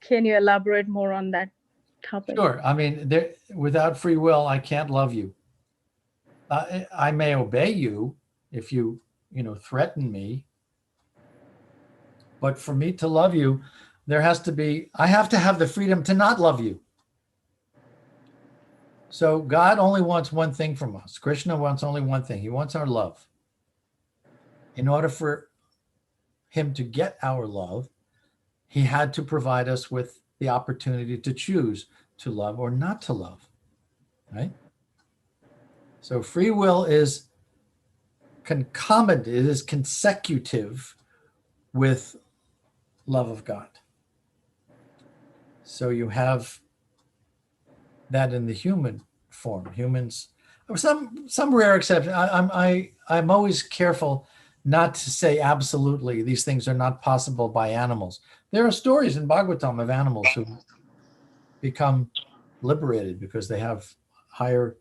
can you elaborate more on that topic? Sure. I mean, without free will, I can't love you. I may obey you if you, threaten me. But for me to love you, I have to have the freedom to not love you. So God only wants one thing from us. Krishna wants only one thing. He wants our love. In order for him to get our love, he had to provide us with the opportunity to choose to love or not to love, right? So free will is concomitant, it is consecutive with love of God. So you have that in the human form. Humans, some rare exception. I'm always careful not to say absolutely these things are not possible by animals. There are stories in Bhagavatam of animals who become liberated because they have higher,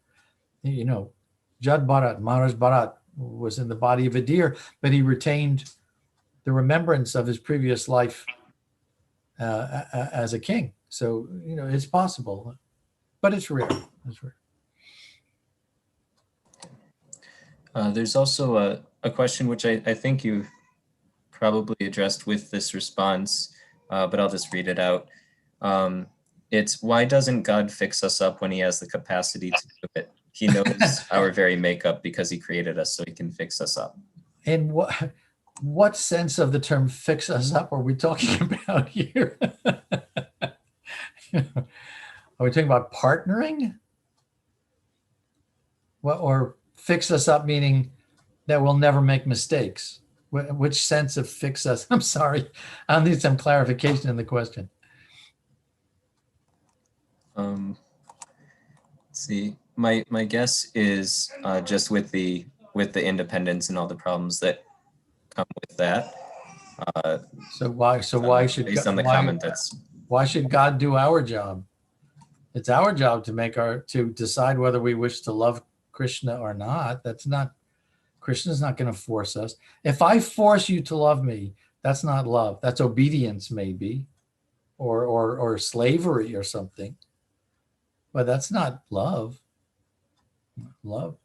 Jad Bharat, Maharaj Bharat was in the body of a deer, but he retained the remembrance of his previous life as a king. So, it's possible, but it's rare. It's rare. There's also a question which I think you probably addressed with this response, but I'll just read it out. It's, why doesn't God fix us up when he has the capacity to do it? He knows our very makeup because he created us so he can fix us up. And what sense of the term fix us up are we talking about here? Are we talking about partnering? Or fix us up meaning that we'll never make mistakes? Which sense of fix us? I'm sorry. I'll need some clarification in the question. Let's see. My guess is just with the independence and all the problems that come with that. So why should based on the comment that's why should God do our job? It's our job to decide whether we wish to love Krishna or not. Krishna's not going to force us. If I force you to love me, that's not love. That's obedience, maybe, or slavery or something. But that's not love. Love.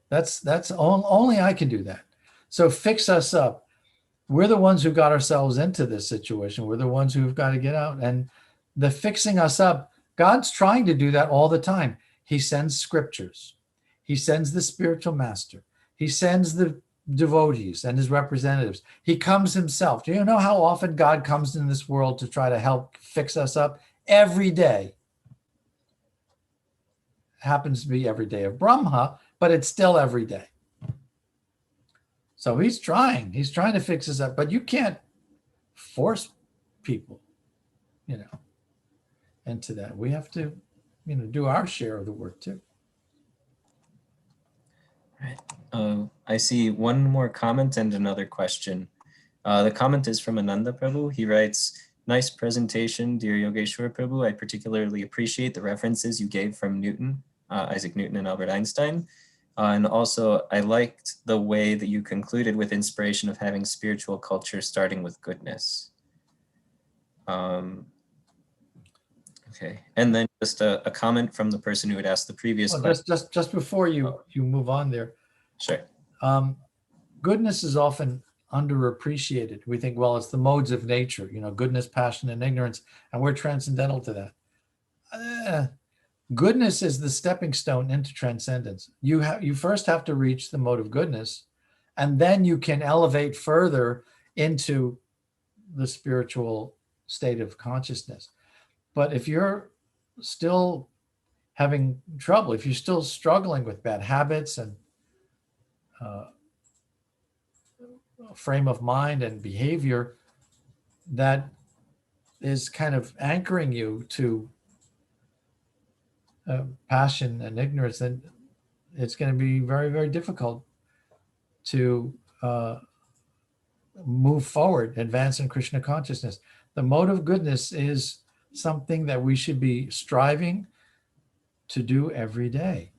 That's only I can do that. So fix us up. We're the ones who got ourselves into this situation. We're the ones who've got to get out. And the fixing us up, God's trying to do that all the time. He sends scriptures. He sends the spiritual master. He sends the devotees and his representatives. He comes himself. Do you know how often God comes in this world to try to help fix us up? Every day. Happens to be every day of Brahma, but it's still every day. So he's trying to fix us up, but you can't force people, into that. We have to, do our share of the work too. right. I see one more comment and another question. The comment is from Ananda Prabhu. He writes, nice presentation, dear Yogeshwara Prabhu. I particularly appreciate the references you gave from Newton, Isaac Newton and Albert Einstein. And also, I liked the way that you concluded with inspiration of having spiritual culture starting with goodness. Okay, and then just a comment from the person who had asked the previous question. Just before you move on there. Sure. Goodness is often underappreciated. We think, well, it's the modes of nature, goodness, passion, and ignorance, and we're transcendental to that. Goodness is the stepping stone into transcendence. You first have to reach the mode of goodness, and then you can elevate further into the spiritual state of consciousness. But if you're still having trouble, if you're still struggling with bad habits and frame of mind and behavior that is kind of anchoring you to passion and ignorance, then it's going to be very, very difficult to move forward, advance in Krishna consciousness. The mode of goodness is something that we should be striving to do every day.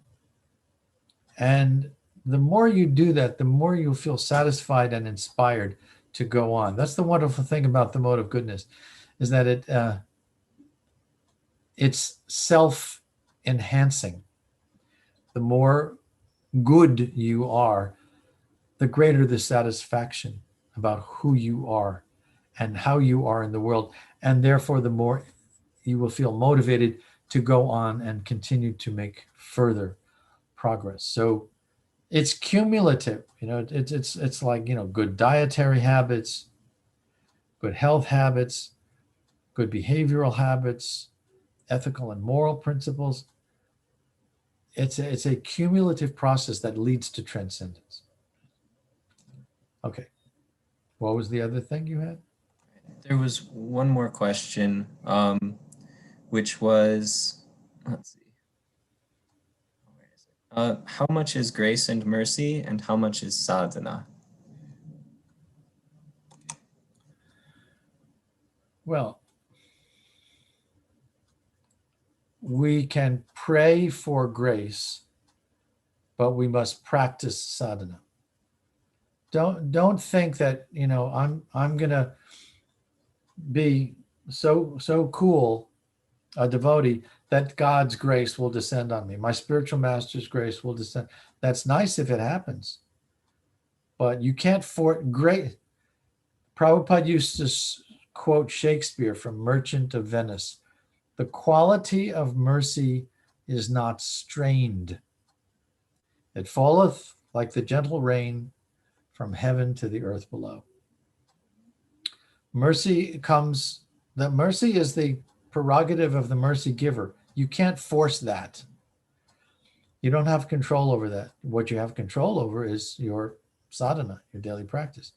And the more you do that, the more you feel satisfied and inspired to go on. That's the wonderful thing about the mode of goodness, is that it's self-enhancing. The more good you are, the greater the satisfaction about who you are and how you are in the world. And therefore, the more you will feel motivated to go on and continue to make further progress. So it's cumulative, it's like, good dietary habits, good health habits, good behavioral habits, ethical and moral principles. It's a cumulative process that leads to transcendence. Okay. What was the other thing you had? There was one more question, which was, let's see. Where is it? How much is grace and mercy, and how much is sadhana? Well, we can pray for grace, but we must practice sadhana. Don't think that, I'm gonna be so cool, a devotee, that God's grace will descend on me. My spiritual master's grace will descend. That's nice if it happens, but you can't great. Prabhupada used to quote Shakespeare from Merchant of Venice. The quality of mercy is not strained. It falleth like the gentle rain from heaven to the earth below. Mercy is the prerogative of the mercy giver. You can't force that. You don't have control over that. What you have control over is your sadhana, your daily practice.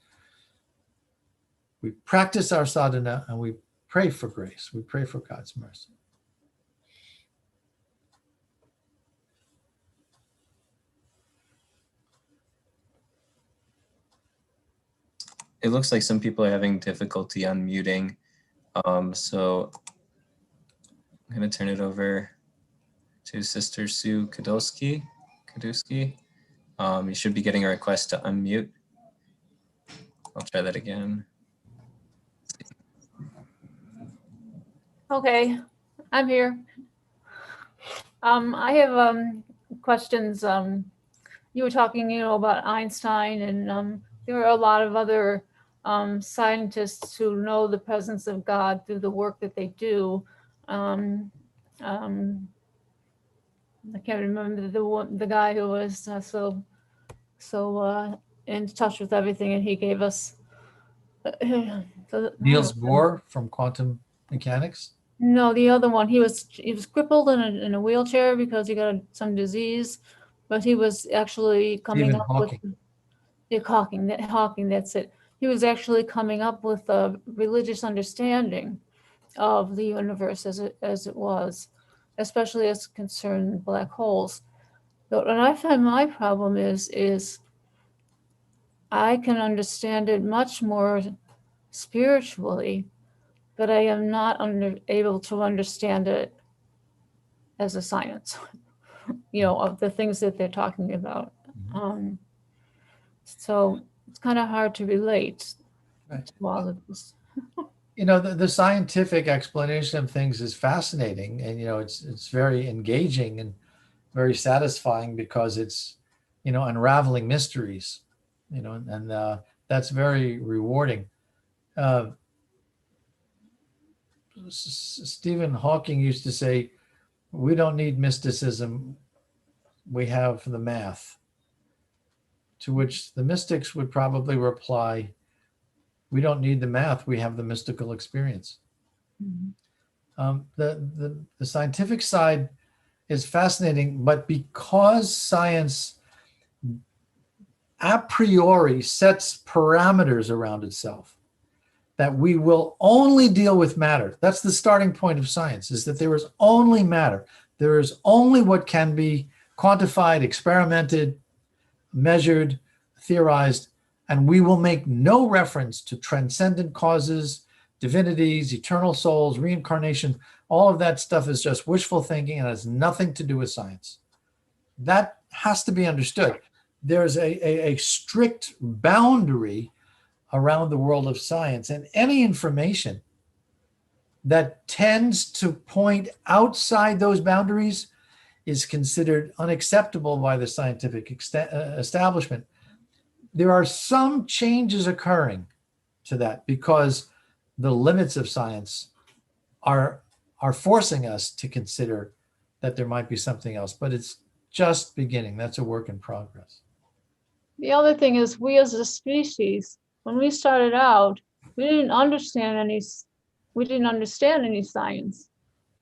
We practice our sadhana and we pray for grace. We pray for God's mercy. It looks like some people are having difficulty unmuting. So I'm going to turn it over to Sister Sue Kadusky. You should be getting a request to unmute. I'll try that again. Okay, I'm here. I have questions. You were talking, about Einstein, and there are a lot of other scientists who know the presence of God through the work that they do. I can't remember the guy who was so in touch with everything, and he gave us Niels Bohr from quantum mechanics. No, the other one. He was crippled in a wheelchair because he got some disease, but he was actually coming Stephen up Hawking. with Hawking. That's it. He was actually coming up with a religious understanding of the universe as it was, especially as concerned black holes. But what I find my problem is I can understand it much more spiritually, but I am not able to understand it as a science, of the things that they're talking about. So it's kind of hard to relate to all of this. The scientific explanation of things is fascinating, and it's very engaging and very satisfying because it's unraveling mysteries, and that's very rewarding. Stephen Hawking used to say, we don't need mysticism, we have the math. To which the mystics would probably reply, we don't need the math, we have the mystical experience. Mm-hmm. The scientific side is fascinating, but because science a priori sets parameters around itself, that we will only deal with matter. That's the starting point of science, is that there is only matter. There is only what can be quantified, experimented, measured, theorized, and we will make no reference to transcendent causes, divinities, eternal souls, reincarnation. All of that stuff is just wishful thinking and has nothing to do with science. That has to be understood. There's a strict boundary around the world of science, and any information that tends to point outside those boundaries is considered unacceptable by the scientific establishment. There are some changes occurring to that because the limits of science are forcing us to consider that there might be something else, but it's just beginning. That's a work in progress. The other thing is, we as a species, when we started out, we didn't understand any science.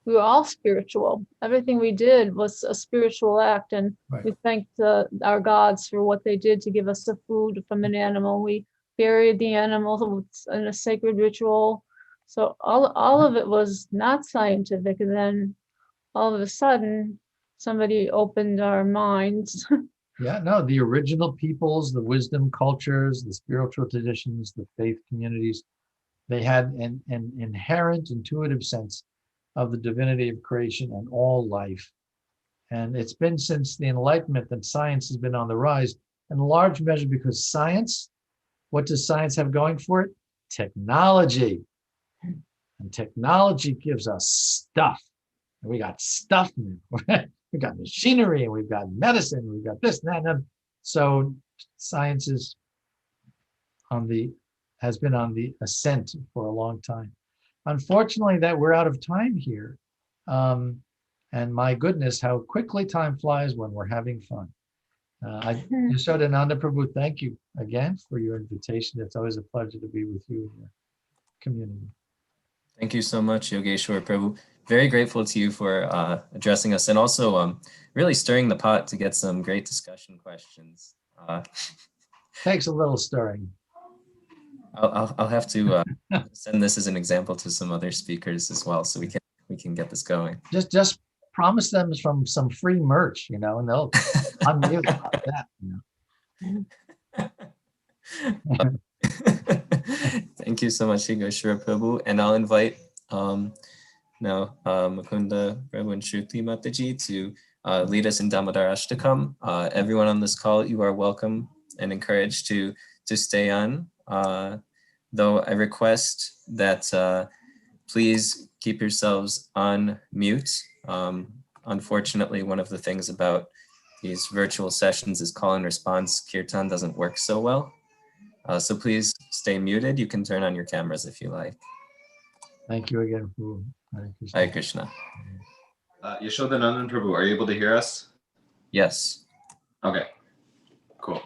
We were all spiritual. Everything we did was a spiritual act, and Right. we thanked our gods for what they did to give us the food from an animal. We buried the animal in a sacred ritual. So all of it was not scientific. And then all of a sudden, somebody opened our minds. Yeah, no, the original peoples, the wisdom cultures, the spiritual traditions, the faith communities, they had an inherent intuitive sense of the divinity of creation and all life. And it's been since the Enlightenment that science has been on the rise, in large measure because science, what does science have going for it? Technology. And technology gives us stuff. And we got stuff now. We've got machinery, and we've got medicine, we've got this and that. And so science is has been on the ascent for a long time. Unfortunately, that we're out of time here. And my goodness, how quickly time flies when we're having fun. Yashodananda Prabhu, thank you again for your invitation. It's always a pleasure to be with you in your community. Thank you so much, Yogeshwar Prabhu. Very grateful to you for addressing us, and also really stirring the pot to get some great discussion questions. Takes a little stirring. I'll have to send this as an example to some other speakers as well, so we can get this going. Just promise them from some free merch, and they'll unmute about that. Thank you so much, Yogeshwar Prabhu, and I'll invite now Mukunda Prabhu and Shruti Mataji to lead us in Damodar Ashtakam. Everyone on this call, you are welcome and encouraged to stay on. Though I request that please keep yourselves on mute. Unfortunately, one of the things about these virtual sessions is call and response. Kirtan doesn't work so well. So please stay muted. You can turn on your cameras if you like. Thank you again, Prabhu. Hare Krishna. Yashodananda Prabhu, are you able to hear us? Yes. Okay, cool.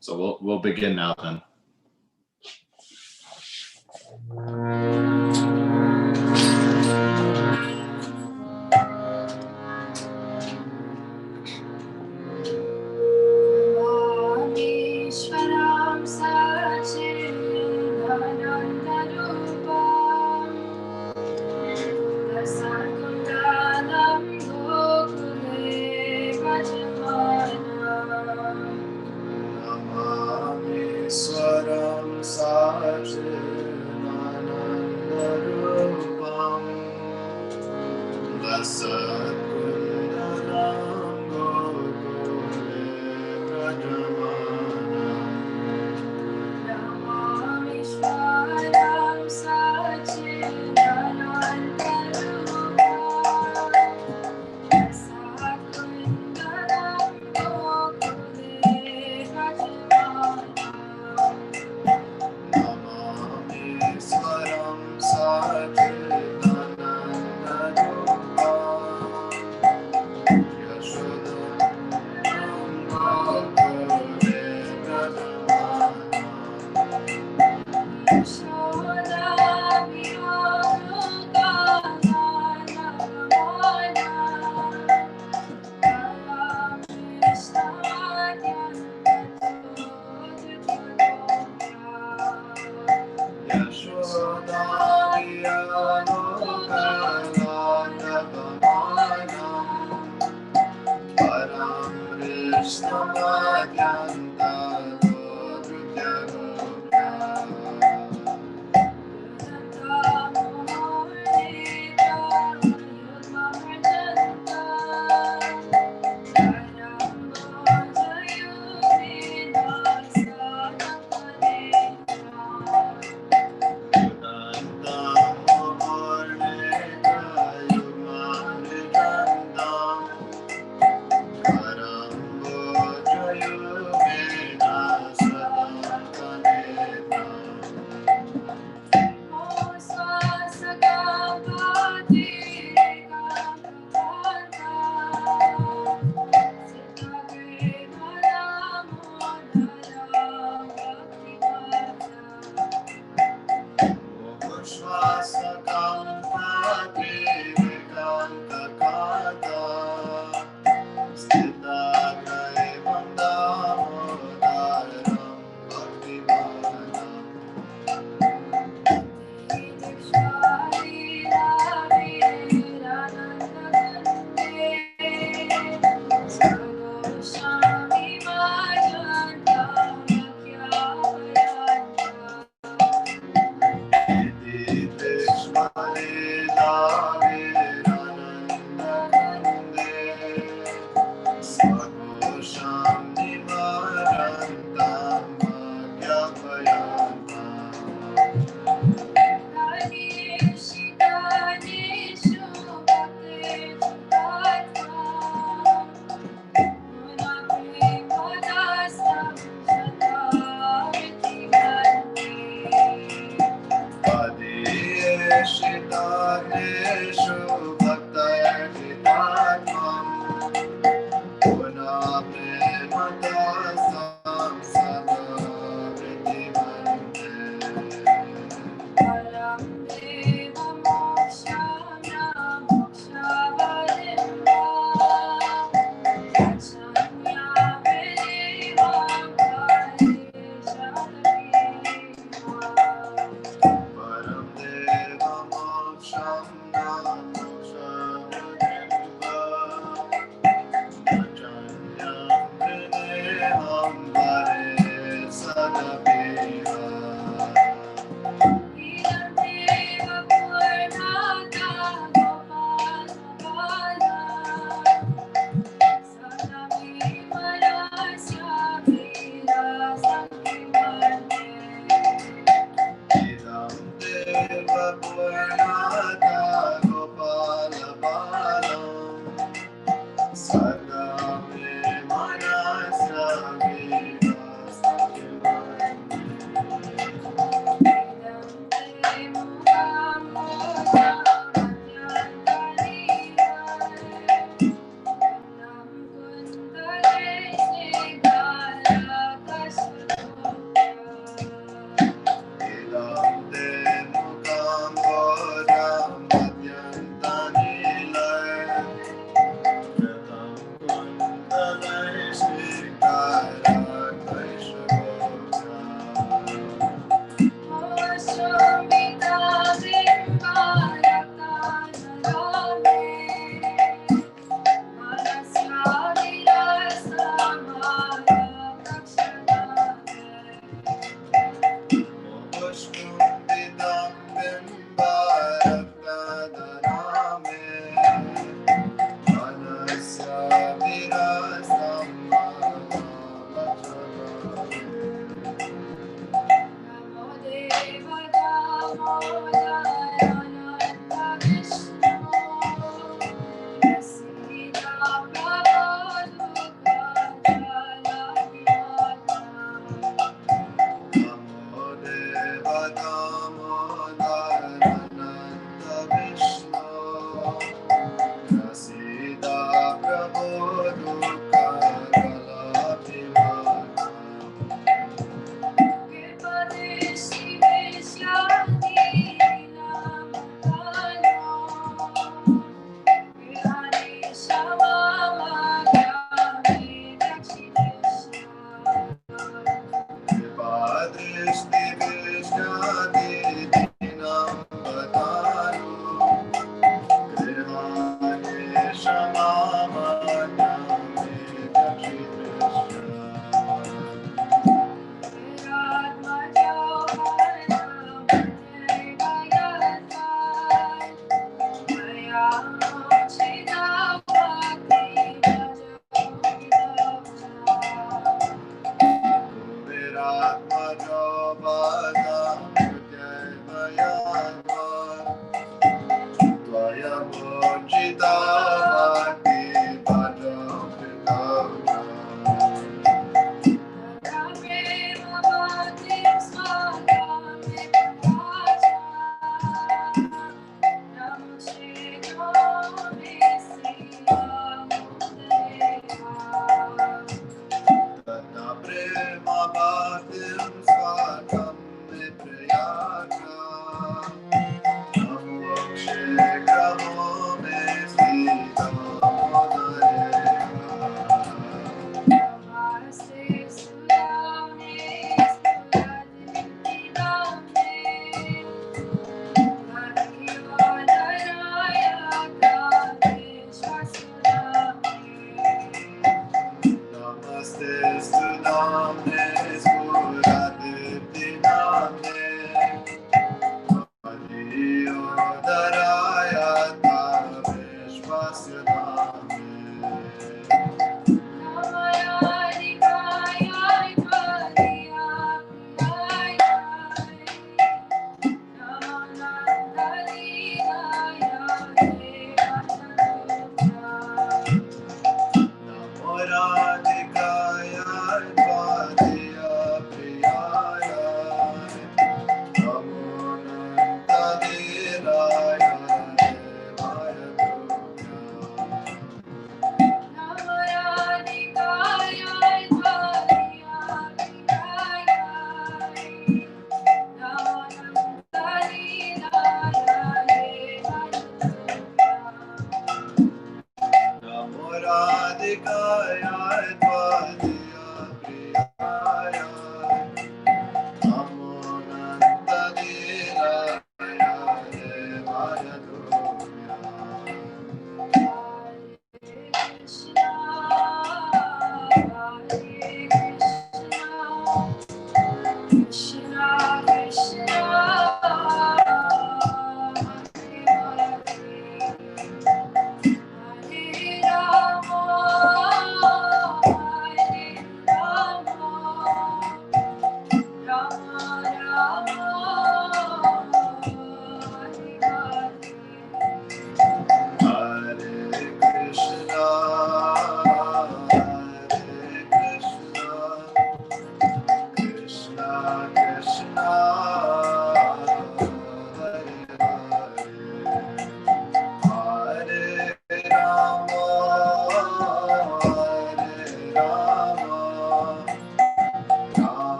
So we'll begin now then.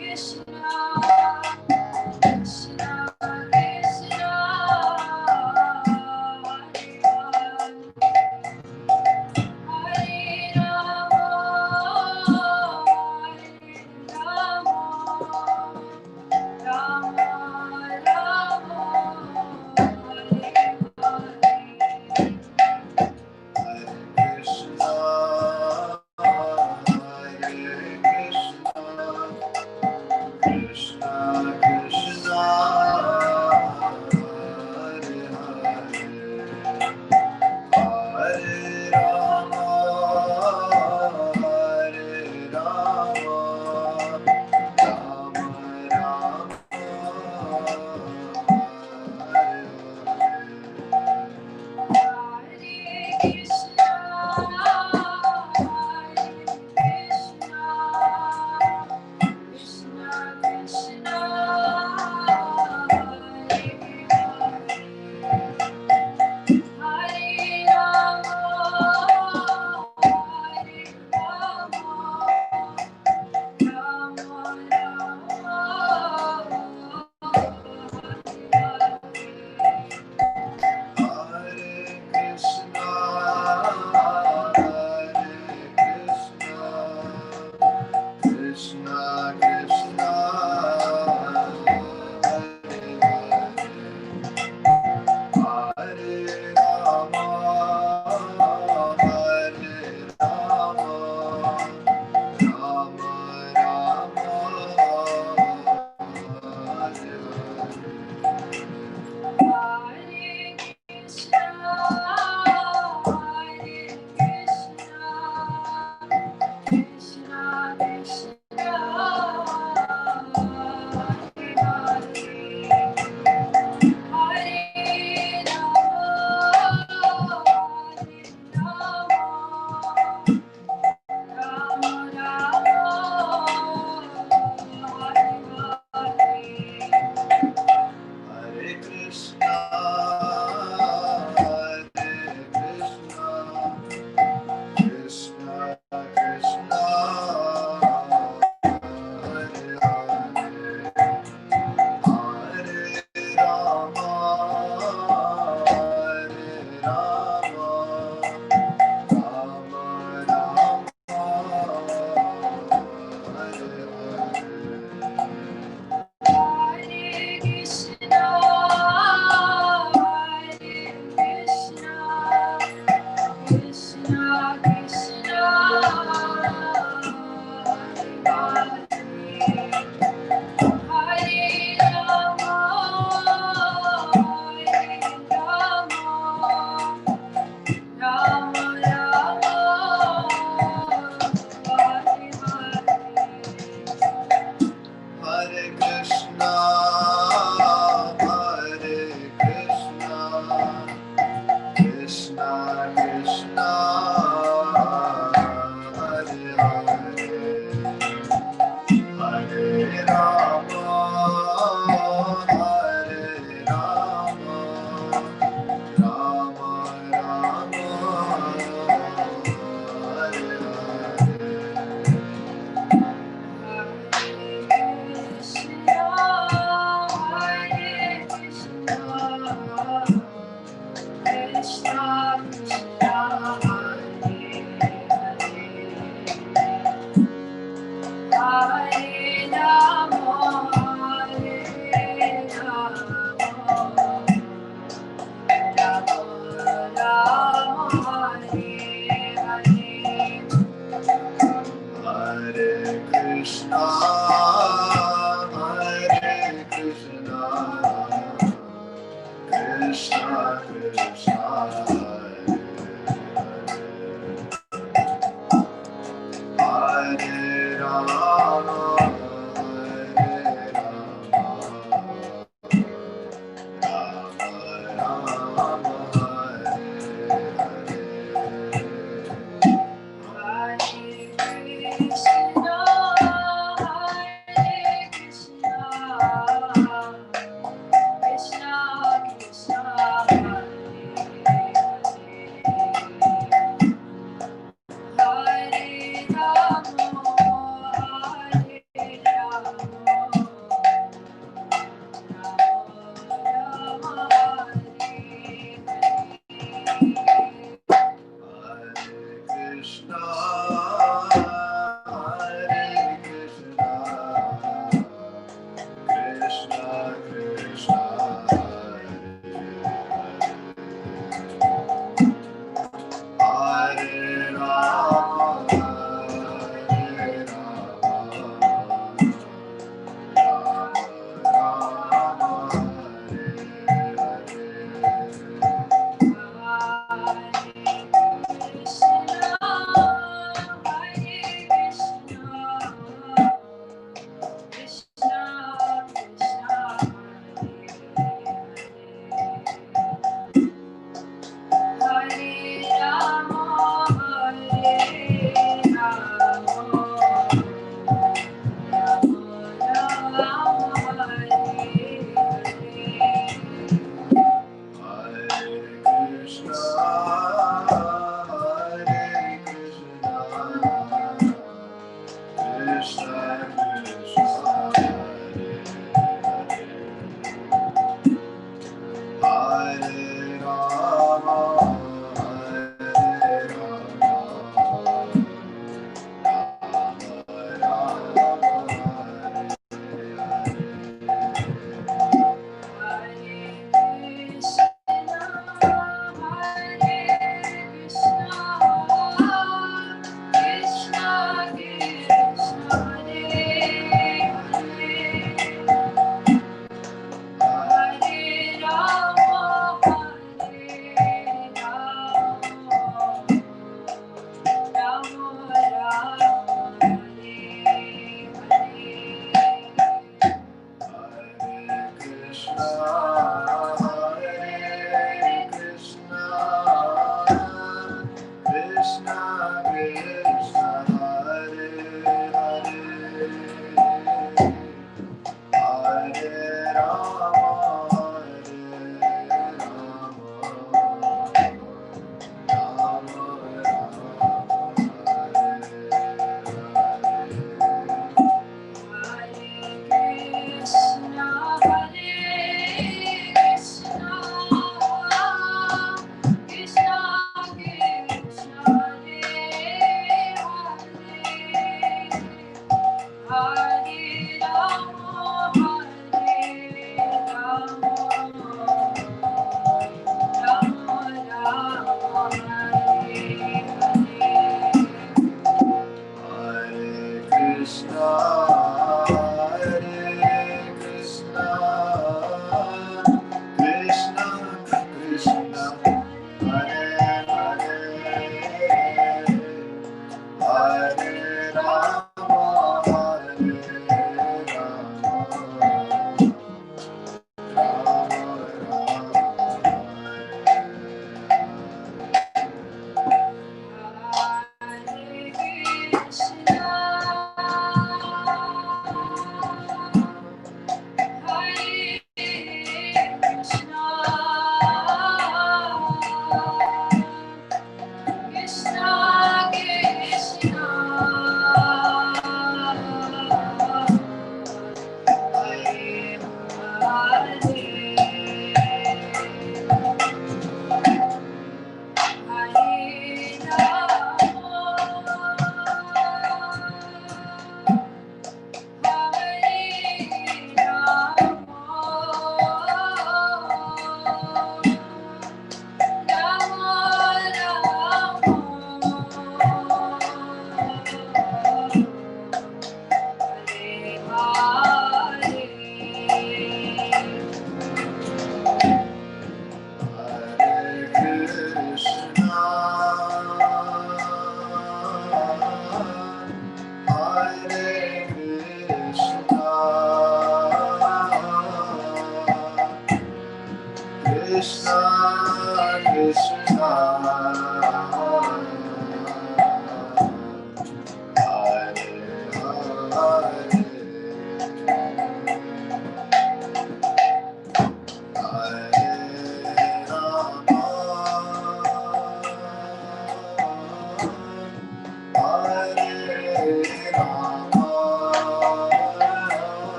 Krishna, Krishna Krishna.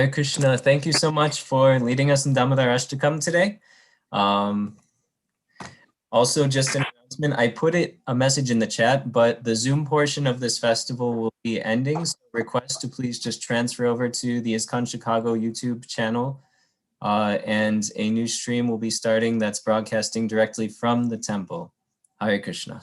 Hare Krishna, thank you so much for leading us in Damodar Ashtakam today. Also, just an announcement, I put a message in the chat, but the Zoom portion of this festival will be ending. So request to please just transfer over to the ISKCON Chicago YouTube channel, and a new stream will be starting that's broadcasting directly from the temple. Hare Krishna.